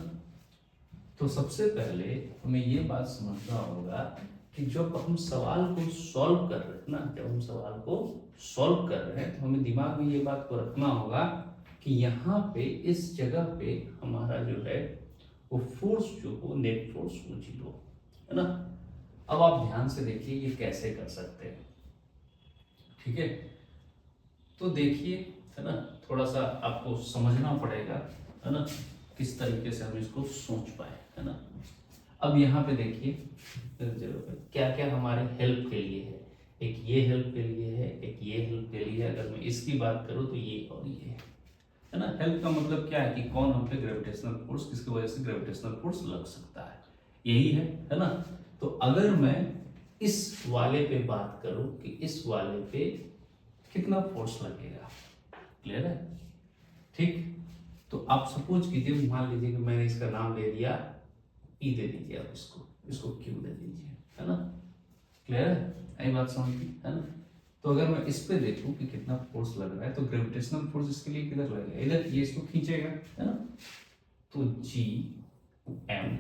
तो सबसे पहले हमें ये बात समझना होगा कि जब हम सवाल को सॉल्व कर रहे हैं ना, जब हम सवाल को सॉल्व कर रहे हैं तो हमें दिमाग में ये बात को रखना होगा कि यहाँ पे इस जगह पे हमारा जो है वो फोर्स जो हो, नेट फोर्स वो 0 है ना। अब आप ध्यान से देखिए ये कैसे कर सकते हैं, ठीक है। तो देखिए, है ना, थोड़ा सा आपको समझना पड़ेगा, है ना, किस तरीके से हम इसको सोच पाए, है ना। अब यहाँ पे देखिए क्या क्या हमारे हेल्प के लिए है, एक ये हेल्प के लिए है, एक ये हेल्प के लिए है। अगर मैं इसकी बात करूँ तो ये और ये है ना। हेल्प का मतलब क्या है कि कौन हम पे ग्रेविटेशनल फोर्स, किसकी वजह से ग्रेविटेशनल फोर्स लग सकता है, यही है ना। तो अगर मैं इस वाले पे बात करूं कि इस वाले पे कितना फोर्स लगेगा, क्लियर है, ठीक। तो आप सपोज कीजिए, मान लीजिए कि मैंने इसका नाम ले दिया ई, दे दीजिए आप इसको क्यू दे दीजिए, है ना, क्लियर है, यही बात समझ गई, है ना। तो अगर मैं इस पे देखूं कि कितना फोर्स लग रहा है तो ग्रेविटेशनल फोर्स इसके लिए किधर लगेगा, इधर, ये इसको खींचेगा, है ना। तो जी एम,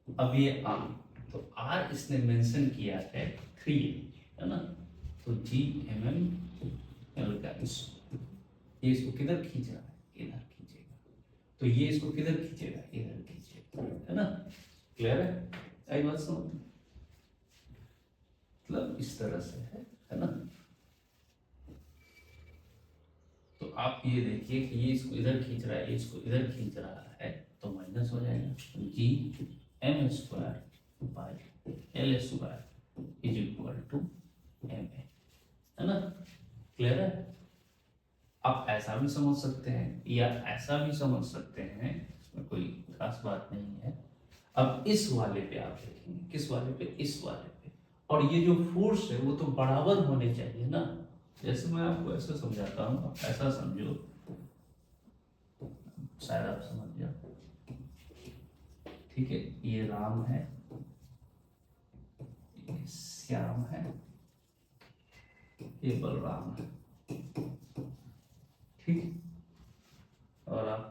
अब ये आर, तो आर इसने मेंशन किया है 3, है ना। तो जी एम एल का ये इसको किधर खींच रहा है, इधर खींचेगा। तो ये इसको किधर खींचेगा, इधर खींचेगा, है ना, क्लियर है, यही बात समझ, मतलब इस तरह से है ना। तो आप ये देखिए कि ये इसको इधर खींच रहा है, ये इसको इधर खींच रहा है, तो माइनस हो जाएगा। G M square by L square is equal to M A, है ना, क्लियर है। आप ऐसा भी समझ सकते हैं या ऐसा भी समझ सकते हैं, इसमें कोई खास बात नहीं है। अब इस वाले पे आप देखेंगे, किस वाले पे, इस वाले पे, और ये जो फोर्स है वो तो बराबर होने चाहिए ना। जैसे मैं आपको ऐसे समझाता हूँ, आप ऐसा समझो, शायद आप समझ जाओ, ठीक है। ये राम है, ये श्याम है, ये बलराम है, ठीक। और आप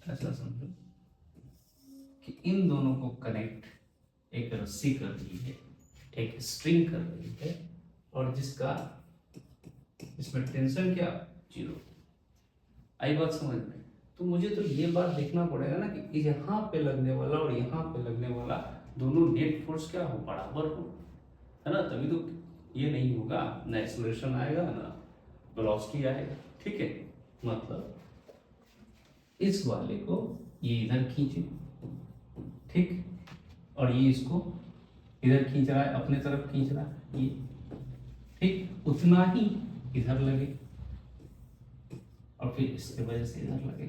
ऐसा समझो कि इन दोनों को कनेक्ट एक रस्सी कर रही है, एक स्ट्रिंग कर रही है, और जिसका इसमें टेंशन क्या, 0। आई बात समझ में। तो मुझे तो ये बात देखना पड़ेगा ना कि यहाँ पे लगने वाला और यहाँ पे लगने वाला दोनों नेट फोर्स क्या हो, बराबर हो, है ना। तभी तो ये नहीं होगा, ना एक्सेलरेशन आएगा ना वेलोसिटी आएगा, ठीक है। मतलब इस वाले को ये इधर खींचे, ठीक, और ये इसको इधर खींच रहा है, अपने तरफ खींच रहा है ये, ठीक, उतना ही इधर लगे और फिर इसके वजह से इधर लगे,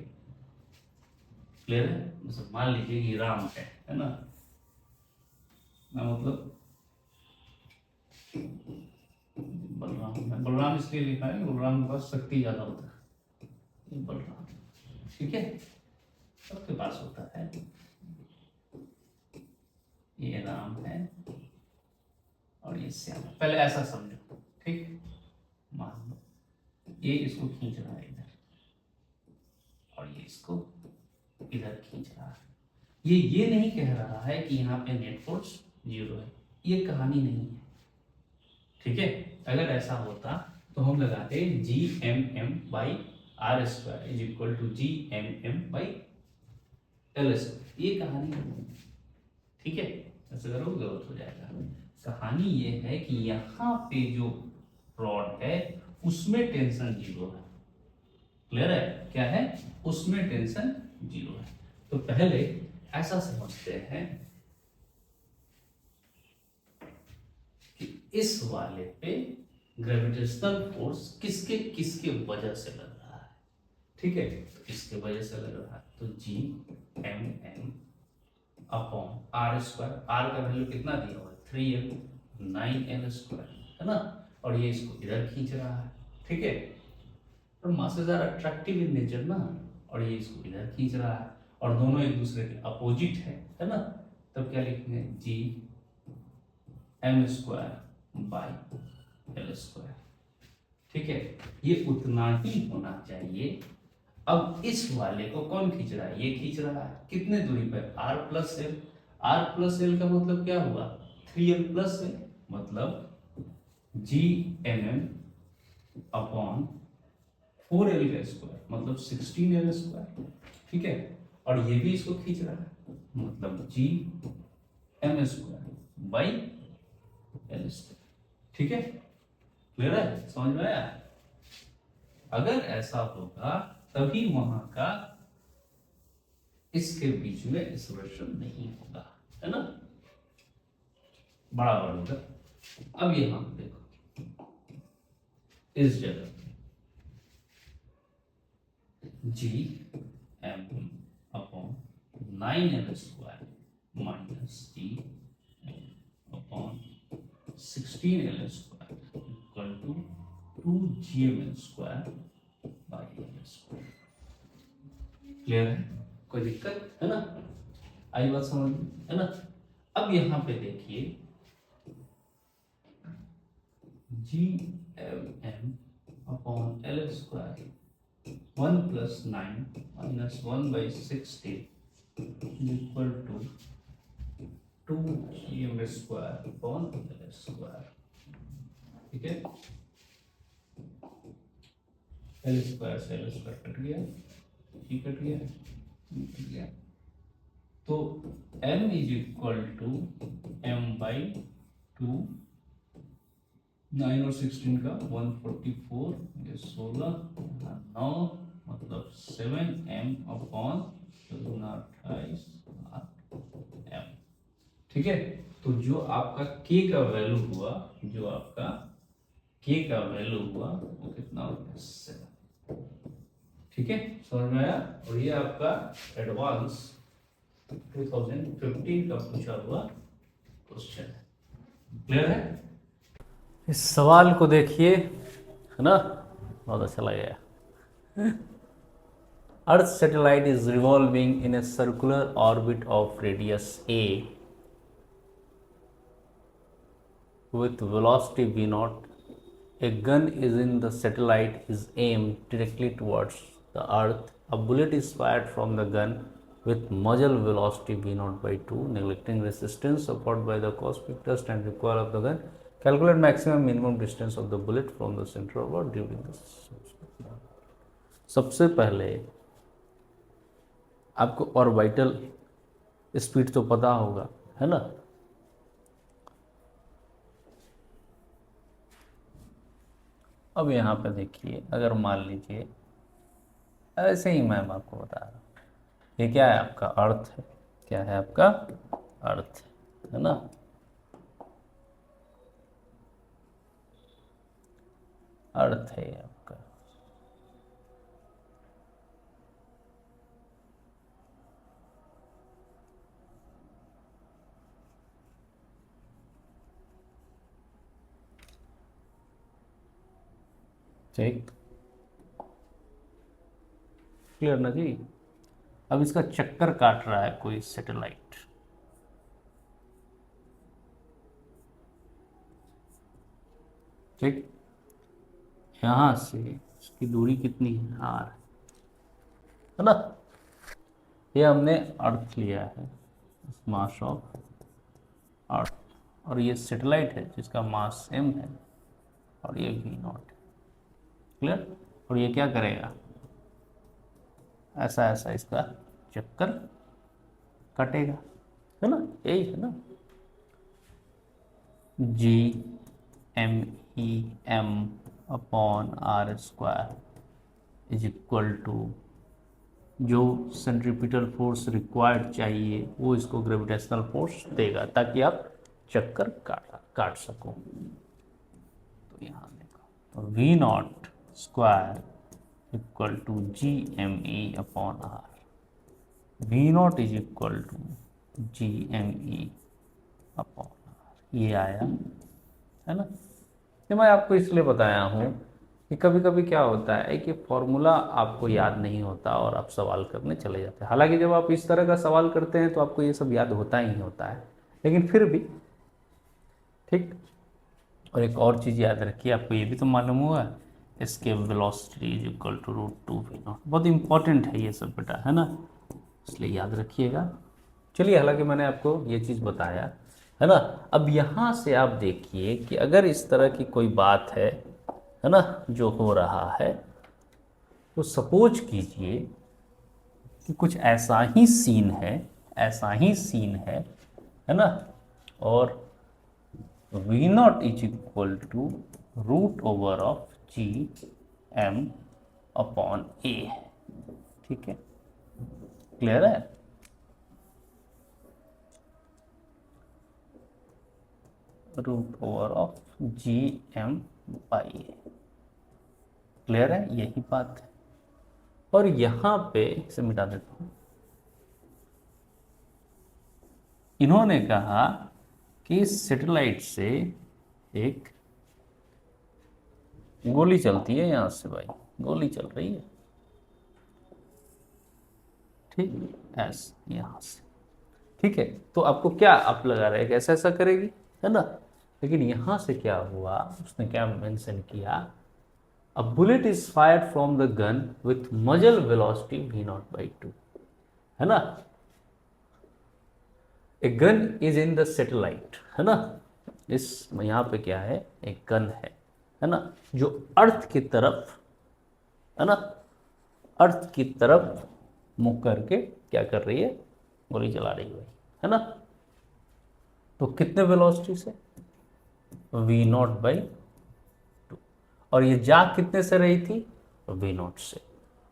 क्लियर है। मतलब मान लीजिए ये राम है ना, मतलब बलराम है, बलराम इसलिए लिखा है बलराम के पास शक्ति ज्यादा होता है, ये बलराम, ठीक है, सबके पास होता है। ये राम है और ये श्याम, पहले ऐसा समझो, ठीक। मान लो ये इसको खींच रहा है इधर और ये इसको इधर खींच रहा है, ये नहीं कह रहा है कि यहाँ पे नेट फोर्स 0 है, ये कहानी नहीं है, ठीक है। अगर ऐसा होता तो हम लगाते G M M by R square is equal to G M M by L square, ये कहानी है, ठीक है। ऐसा करोगे गलत हो जाएगा। कहानी ये है कि यहाँ पे जो रॉड है उसमें टेंशन 0 है, क्लियर है, क्या है, उसमें टेंशन 0 है। तो पहले ऐसा समझते हैं कि इस वाले पे ग्रेविटेशनल फोर्स किसके किसके वजह से लग रहा है, ठीक है। तो इसके वजह से लग रहा है, तो G M M upon R square, R का वैल्यू कितना दिया हुआ है 3l, 9l स्क्वायर, है ना। और ये इसको इधर खींच रहा है, ठीक है। और mass is are attractive in nature ना, और ये इसको इधर खींच रहा है और दोनों एक दूसरे के अपोजिट है ना। तब क्या लिखेंगे, G M square by L square, ठीक है। ये उतना ही होना चाहिए। अब इस वाले को कौन खींच रहा है? ये खींच रहा है कितने दूरी पर? r plus L. r plus L का मतलब क्या हुआ? 3l प्लस एल, मतलब G M M upon 4l का स्क्वायर, मतलब 16l स्क्वायर। ठीक है, और ये भी इसको खींच रहा है, मतलब G M square by L square. ठीक है, क्लियर है? समझ में आया? अगर ऐसा होगा तभी वहां का इसके बीच में एक्सप्रेशन नहीं होगा, है ना, बराबर होगा। अब यहां देखो, इस जगह G M upon 9l square minus G M upon 16l square equal to 2gm square by L square. Clear है? कोई दिक्कत है ना? आई बात समझ में, है ना? अब यहां पे देखिए, G M upon L square 1 plus 9 minus 1 by 16 equal to 2gm square upon L square. ठीक है, एल स्क्वायर से एल स्क्वायर कट गया, जी कट गया, जी कट गया, तो m is equal to m by 2, 9 और 16 का 144, ये 16, 9, मतलब 7m अपॉन 28 m। ठीक है, तो जो आपका k का वैल्यू हुआ, जो आपका k का वैल्यू हुआ वो कितना हो गया? 7। ठीक है, समझ में आया? और ये आपका एडवांस 2015 का पूछा हुआ क्वेश्चन है। क्लियर है? इस सवाल को देखिए, है ना, बहुत अच्छा लगेगा। Earth satellite is revolving in a circular orbit of radius a with velocity v naught. A gun is in the satellite is aimed directly towards the earth. A bullet is fired from the gun with muzzle velocity v naught by 2, neglecting resistance offered by the cosmic thrust and recoil of the gun. Calculate maximum minimum distance of the bullet from the center of earth during the सबसे पहले आपको orbital speed तो पता होगा, है ना? अब यहाँ पे देखिए, अगर मान लीजिए ऐसे ही मैं आपको बता रहा हूँ, ये क्या है? आपका अर्थ है। क्या है? आपका अर्थ है ना? अर्थ है आपका। ठीक, क्लियर ना जी? अब इसका चक्कर काट रहा है कोई सैटेलाइट। ठीक, यहां से इसकी दूरी कितनी है? r, है ना? ये हमने अर्थ लिया है, मास ऑफ अर्थ, और ये सैटेलाइट है जिसका मास m है, और ये v नॉट। क्लियर? और ये क्या करेगा? ऐसा ऐसा इसका चक्कर कटेगा, है ना? यही है ना, G M E M upon R square is equal to जो सेंट्रीपिटल फोर्स रिक्वायर्ड चाहिए वो इसको ग्रेविटेशनल फोर्स देगा ताकि आप चक्कर काट सको। तो यहाँ देखो, तो V not square equal to G M E upon R. V nought is equal to G M E upon R, ये आया, है ना? ये मैं आपको इसलिए बताया हूँ कि कभी कभी क्या होता है कि फॉर्मूला आपको याद नहीं होता और आप सवाल करने चले जाते हैं। हालांकि जब आप इस तरह का सवाल करते हैं तो आपको ये सब याद होता ही होता है, लेकिन फिर भी ठीक। और एक और चीज़ याद रखिए, आपको ये भी तो मालूम हुआ escape velocity is equal to √2v0। बहुत इंपॉर्टेंट है ये सब बेटा, है ना, इसलिए याद रखिएगा। चलिए, हालांकि मैंने आपको ये चीज़ बताया, है ना। अब यहाँ से आप देखिए कि अगर इस तरह की कोई बात है ना, जो हो रहा है, तो सपोज कीजिए कि कुछ ऐसा ही सीन है, ऐसा ही सीन है ना, और v0 is equal to √Gm/a। ठीक है, क्लियर है। √Gm/a, क्लियर है, यही बात है। और यहां पे इसे मिटा देता हूं। इन्होंने कहा कि सैटेलाइट से एक गोली चलती है, यहां से भाई गोली चल रही है, ठीक, ऐसे यहां से, ठीक है। तो आपको क्या आप लगा रहे हैं, ऐसा ऐसा करेगी, है ना। लेकिन यहां से क्या हुआ, उसने क्या मेंशन किया, a bullet is fired from the gun with मजल वेलोसिटी v0/2, है ना। A gun is in the satellite, है ना। इस यहाँ पे क्या है, एक गन है ना, जो अर्थ की तरफ, है ना, अर्थ की तरफ मुंह करके क्या कर रही है, गोली चला रही है ना। तो कितने वेलोसिटी से, v0/2, और ये जा कितने से रही थी, v0 से।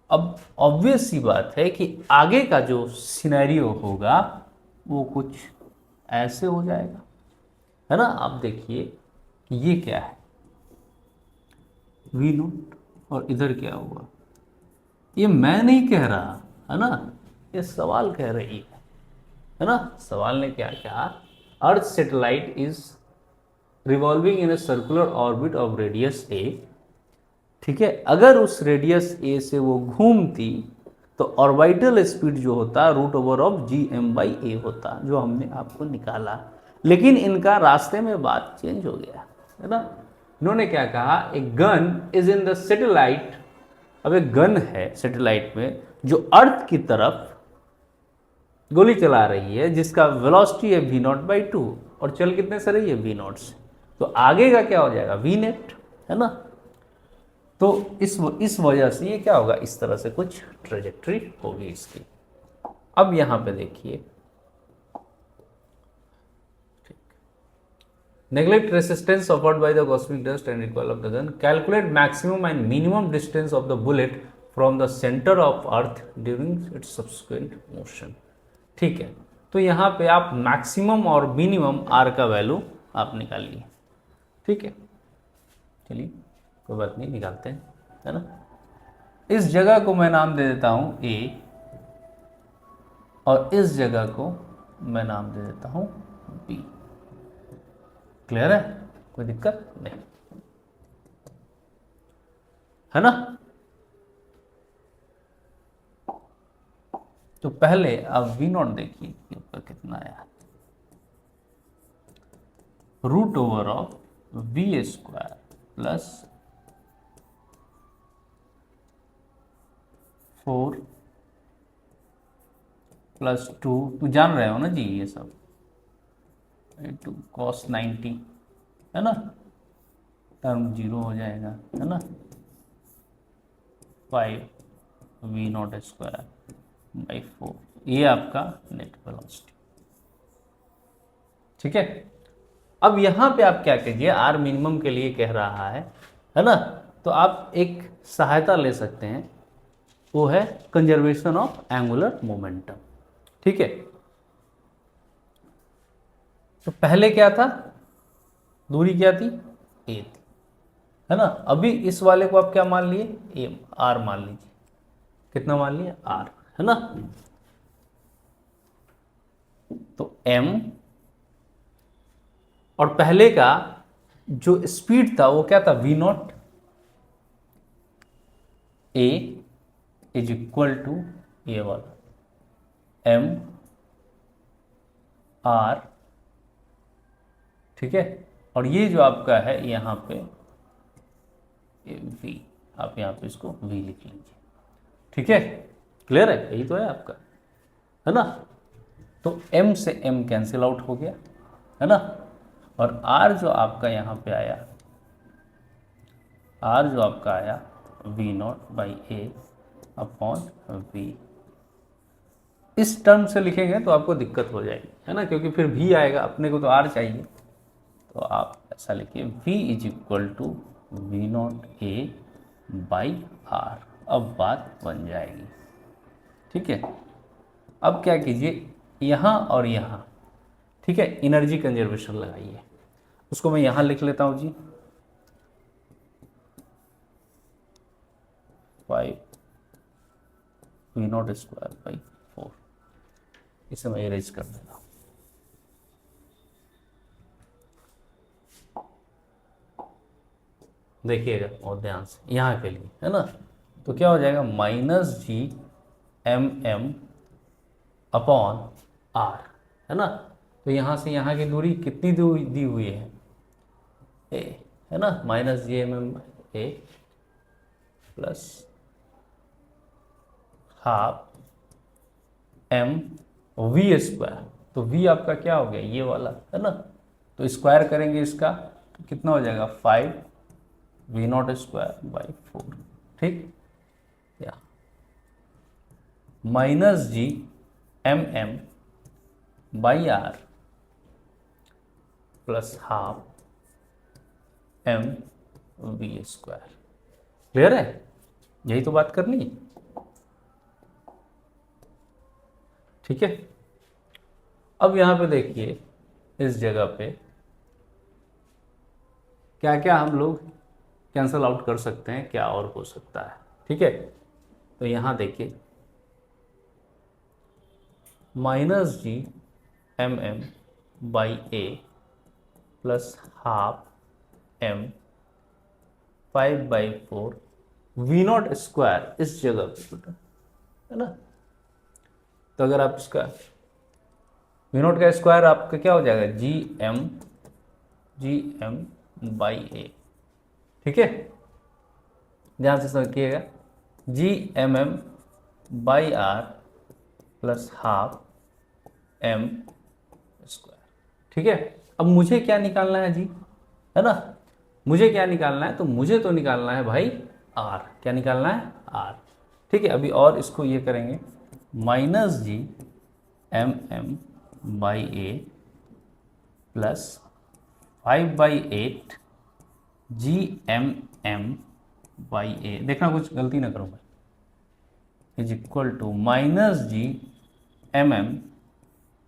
अब ऑब्वियस सी बात है कि आगे का जो सिनेरियो होगा वो कुछ ऐसे हो जाएगा, है ना। आप देखिए कि ये क्या है, v0, और इधर क्या हुआ, ये मैं नहीं कह रहा, है ना, ये सवाल कह रही है ना। सवाल ने क्या कहा, earth satellite is revolving in a circular orbit of radius a, ठीक है। अगर उस रेडियस a से वो घूमती तो ऑर्बिटल स्पीड जो होता √Gm/a होता, जो हमने आपको निकाला। लेकिन इनका रास्ते में बात चेंज हो गया, है ना। इन्होंने क्या कहा, a gun is in the satellite. अब एक गन है सैटेलाइट में जो अर्थ की तरफ गोली चला रही है, जिसका वेलोसिटी है v0/2, और चल कितने से रही है, v0 से। तो आगे का क्या हो जाएगा, vnet, है ना। तो इस वजह से ये क्या होगा, इस तरह से कुछ ट्रेजेक्ट्री होगी इसकी। अब यहां पे देखिए, neglect resistance offered by the cosmic dust and recoil of the gun, calculate maximum and minimum distance of the bullet from the centre of earth during its subsequent motion. ठीक है, तो यहाँ पे आप मैक्सिमम और मिनिमम आर का value आप निकालिए, ठीक है। चलिए, कोई बात नहीं, निकालते हैं, है ना। इस जगह को मैं नाम दे देता हूं ए, और इस जगह को मैं नाम दे देता हूं बी। क्लियर है, कोई दिक्कत नहीं, है ना। तो पहले अब v0 देखिए ऊपर कितना आया, √v² प्लस 4 प्लस 2, तो जान रहे हो ना जी ये सब, 2 cos 90, है ना, टर्म 0 हो जाएगा, है ना, 5v0²/4, ये आपका नेट वेलोसिटी, ठीक है। अब यहां पे आप क्या कीजिए, आर मिनिमम के लिए कह रहा है ना, तो आप एक सहायता ले सकते हैं, वो है कंजर्वेशन ऑफ एंगुलर मोमेंटम, ठीक है। तो पहले क्या था, दूरी क्या थी, ए थी, है ना। अभी इस वाले को आप क्या मान लिए, ए, आर मान लीजिए, कितना मान लिए, आर, है ना। तो एम, और पहले का जो स्पीड था वो क्या था, v0, A is equal to ये वाला एम आर, ठीक है। और ये जो आपका है यहाँ पे वी, आप यहाँ पे इसको v लिख लीजिए। ठीक है, क्लियर है, यही तो है आपका, है ना। तो m से m कैंसिल आउट हो गया, है ना। और r जो आपका यहाँ पे आया, r जो आपका आया v not by A upon v, इस टर्म से लिखेंगे तो आपको दिक्कत हो जाएगी, है ना, क्योंकि फिर v आएगा, अपने को तो r चाहिए। तो आप ऐसा लिखिए v is equal to V nought A by R, अब बात बन जाएगी। ठीक है, अब क्या कीजिए, यहाँ और यहाँ, ठीक है, एनर्जी कंजर्वेशन लगाइए। उसको मैं यहाँ लिख लेता हूँ जी, 5 वी नॉट स्क्वायर बाई 4, इसे मैं इरेज कर देता हूँ। देखिएगा बहुत ध्यान से यहाँ के लिए, है ना। तो क्या हो जाएगा, minus G M M upon R, है ना। तो यहाँ से यहाँ की दूरी कितनी दी हुई है, ए, है ना, minus G M M A plus half M V square. तो वी आपका क्या हो गया, ये वाला, है ना। तो स्क्वायर करेंगे इसका तो कितना हो जाएगा, 5 वी नॉट स्क्वायर बाई 4। ठीक, या minus G M M by R plus half M V square. Clear है, यही तो बात करनी है। ठीक है, अब यहां पे देखिए, इस जगह पे क्या क्या हम लोग कैंसल आउट कर सकते हैं, क्या और हो सकता है। ठीक है, तो यहां देखिए, minus G M M by A plus half M 5/4 V not square इस जगह पे बेटा, है ना। तो अगर आप इसका वी नॉट का स्क्वायर आपका क्या हो जाएगा, जी एम बाई ए। ठीक है, ध्यान से समझिएगा, G M by R plus half M square. ठीक है, अब मुझे क्या निकालना है जी, है ना, मुझे क्या निकालना है, तो मुझे तो निकालना है भाई आर। क्या निकालना है, आर। ठीक है, अभी और इसको ये करेंगे, minus G M by A plus 5/8 G M by A, देखना कुछ गलती ना करूँ मैं, is equal to minus G M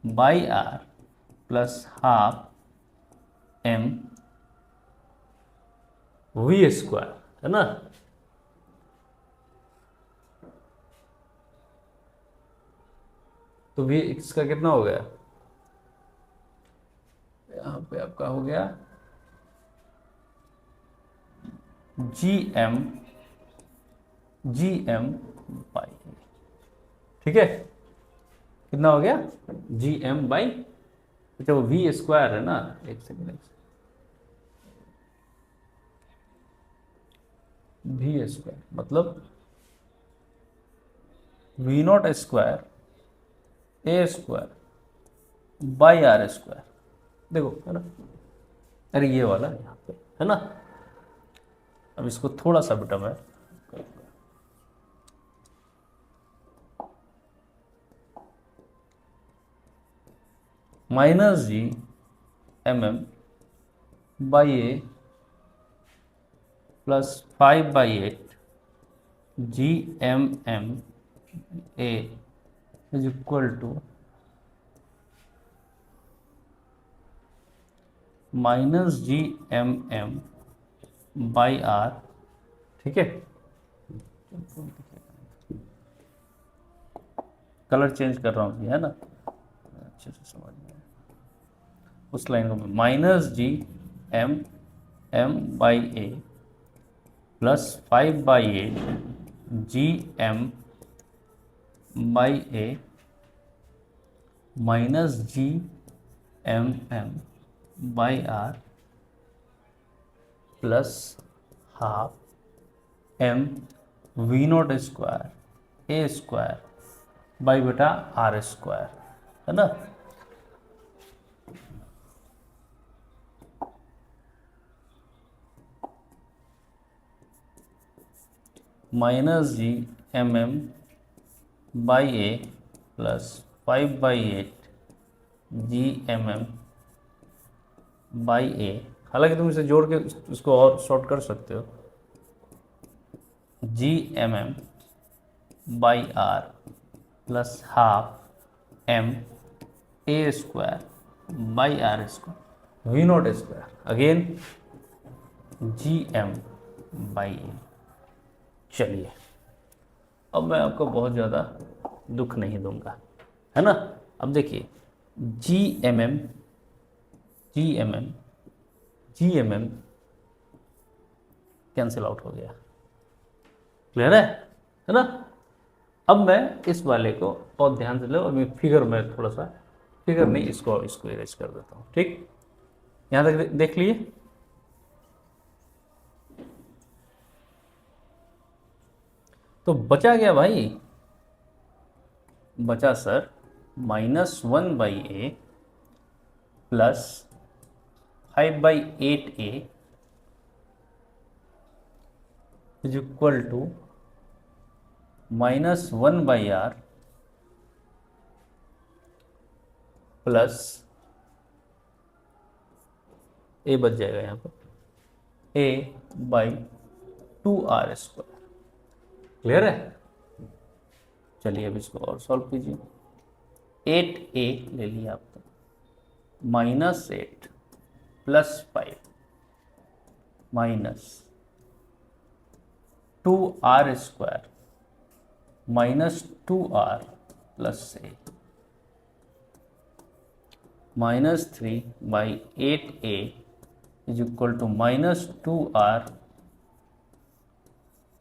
by R plus half M V square, है ना। तो भी इसका कितना हो गया, यहाँ पे आपका हो गया जी एम बाई, ठीक है, कितना हो गया, जी एम बाई, अच्छा वो वी स्क्वायर है ना, एक सेकेंड, वी स्क्वायर मतलब V not square A square by R square, देखो, है ना। अरे ये वाला यहाँ पे, है ना। अब इसको थोड़ा सा बेटा मैं minus G M by A plus 5/8 G M A is equal to minus G M by R. ठीक है, कलर चेंज कर रहा हूँ, है ना, अच्छे से समझ में उस लाइन को, minus G M by A plus 5/8 G M by A minus G M by R plus half M V not square A square by बेटा आर स्क्वायर, है ना। Minus G M M by A plus 5/8 G M M by A. हालांकि तुम इसे जोड़ के इसको और शॉर्ट कर सकते हो, G M M by R plus half M A square by R square V not square again G M by A. चलिए, अब मैं आपको बहुत ज़्यादा दुख नहीं दूंगा, है ना। अब देखिए G M M G M M G M M cancel out हो गया, क्लियर है ना। अब मैं इस वाले को बहुत ध्यान से लो, अभी फिगर में थोड़ा सा, फिगर नहीं, इसको इरेज कर देता हूँ, ठीक। यहाँ तक देख लिए। तो बचा गया भाई, बचा सर -1/a प्लस 5/8a is equal to -1/r plus A बच जाएगा यहाँ पर a/2r स्क्वायर, क्लियर है। चलिए अब इसको और सॉल्व कीजिए। 8a ले लिया आपने, -8 plus 5 minus 2r square -2r plus a -3/8a is equal to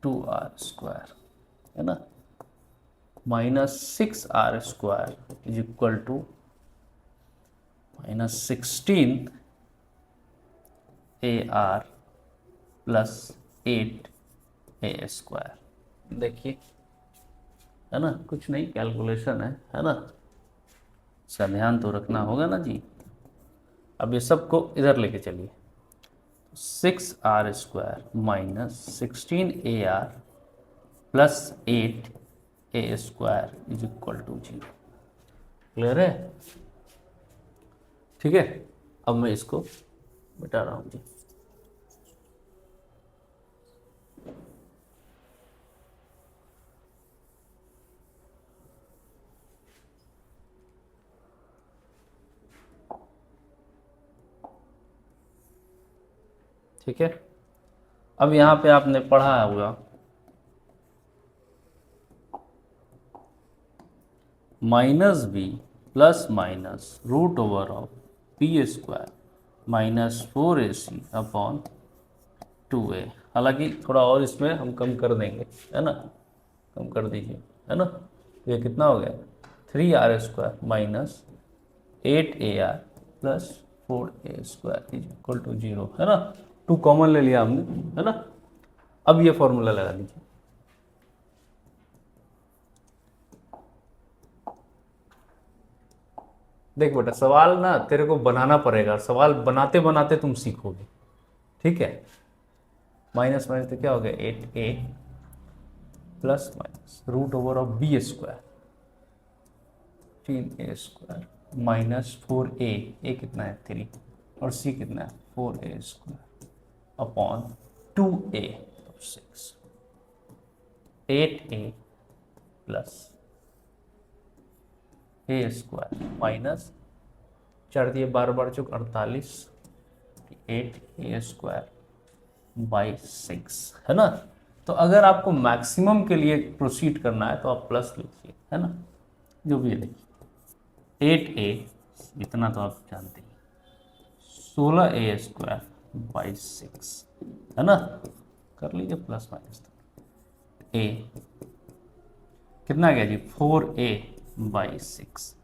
-2r square, है ना। -6r square is equal to -16ar plus 8a square. देखिए, है ना, कुछ नहीं, कैलकुलेशन है ना, इसका ध्यान तो रखना होगा ना जी। अब ये सबको इधर लेके चलिए, 6r square minus 16ar plus 8a square is equal to 0, clear है। ठीक है, अब मैं इसको मिटा रहा हूँ जी। ठीक है, अब यहाँ पे आपने पढ़ा होगा -b plus minus √over of p square -4ac upon 2a। हालांकि थोड़ा और इसमें हम कम कर देंगे, है ना, कम कर दीजिए, है ना। तो ये कितना हो गया, 3r square minus 8ar plus 4a square is equal to 0, है ना। 2 कॉमन ले लिया हमने, है ना। अब ये फॉर्मूला लगा लीजिए, देख बेटा, सवाल ना तेरे को बनाना पड़ेगा, सवाल बनाते बनाते तुम सीखोगे, ठीक है। माइनस माइनस तो क्या हो गया, 8a plus minus √over of b square 3a square minus 4a, a कितना है 3 और c कितना है 4a square upon 2a 6 8a plus a square minus 4 दिए 12 चौक 48 8a स्क्वायर बाई 6, है ना। तो अगर आपको मैक्सिमम के लिए प्रोसीड करना है तो आप प्लस लीजिए, है ना, जो भी है। देखिए 8a इतना तो आप जानते हैं, 16a स्क्वायर बाई 6, है ना, कर लीजिए प्लस माइनस। a कितना गया जी, 4a बाई 6,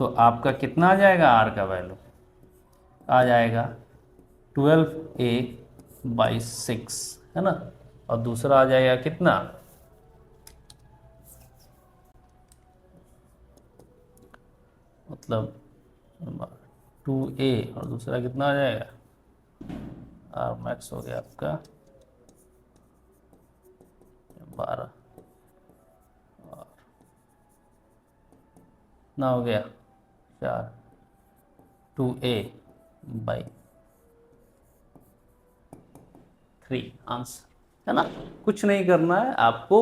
तो आपका कितना आ जाएगा, r का वैल्यू आ जाएगा 12a बाई 6, है ना, और दूसरा आ जाएगा कितना, मतलब 2a, और दूसरा कितना आ जाएगा, आर मैक्स हो गया आपका 12, और कितना हो गया 4, 2a बाई 3 आंसर, है ना। कुछ नहीं करना है आपको,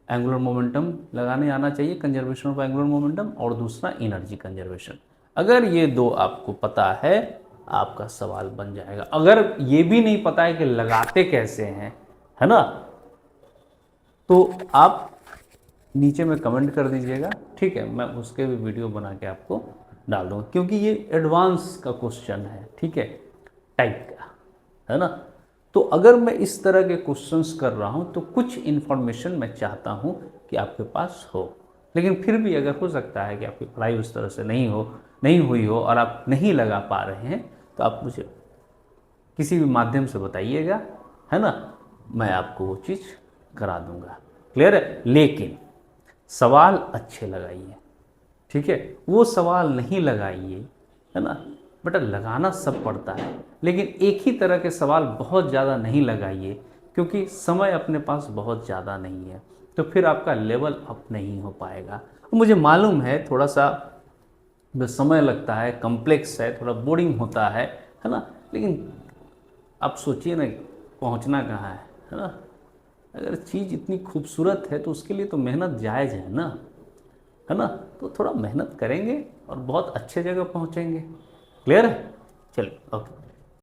एंगुलर मोमेंटम लगाने आना चाहिए, कंजर्वेशन ऑफ एंगुलर मोमेंटम, और दूसरा एनर्जी कंजर्वेशन। अगर ये दो आपको पता है आपका सवाल बन जाएगा। अगर ये भी नहीं पता है कि लगाते कैसे हैं, है ना, तो आप नीचे में कमेंट कर दीजिएगा, ठीक है, मैं उसके भी वीडियो बना के आपको डाल दूंगा, क्योंकि ये एडवांस का क्वेश्चन है, ठीक है, टाइप का, है ना। तो अगर मैं इस तरह के क्वेश्चंस कर रहा हूं तो कुछ इन्फॉर्मेशन मैं चाहता हूं कि आपके पास हो, लेकिन फिर भी अगर हो सकता है कि आपकी पढ़ाई उस तरह से नहीं हुई हो और आप नहीं लगा पा रहे हैं, तो आप मुझे किसी भी माध्यम से बताइएगा, है ना, मैं आपको वो चीज़ करा दूंगा। क्लियर है। लेकिन सवाल अच्छे लगाइए, ठीक है, वो सवाल नहीं लगाइए, है ना, बेटा लगाना सब पड़ता है, लेकिन एक ही तरह के सवाल बहुत ज़्यादा नहीं लगाइए, क्योंकि समय अपने पास बहुत ज़्यादा नहीं है, तो फिर आपका लेवल अप नहीं हो पाएगा। मुझे मालूम है थोड़ा सा जो समय लगता है, कॉम्प्लेक्स है, थोड़ा बोरिंग होता है ना, लेकिन आप सोचिए ना पहुंचना कहाँ है ना। अगर चीज़ इतनी खूबसूरत है तो उसके लिए तो मेहनत जायज़ है ना, तो थोड़ा मेहनत करेंगे और बहुत अच्छे जगह पहुंचेंगे। क्लियर है। चलिए, ओके।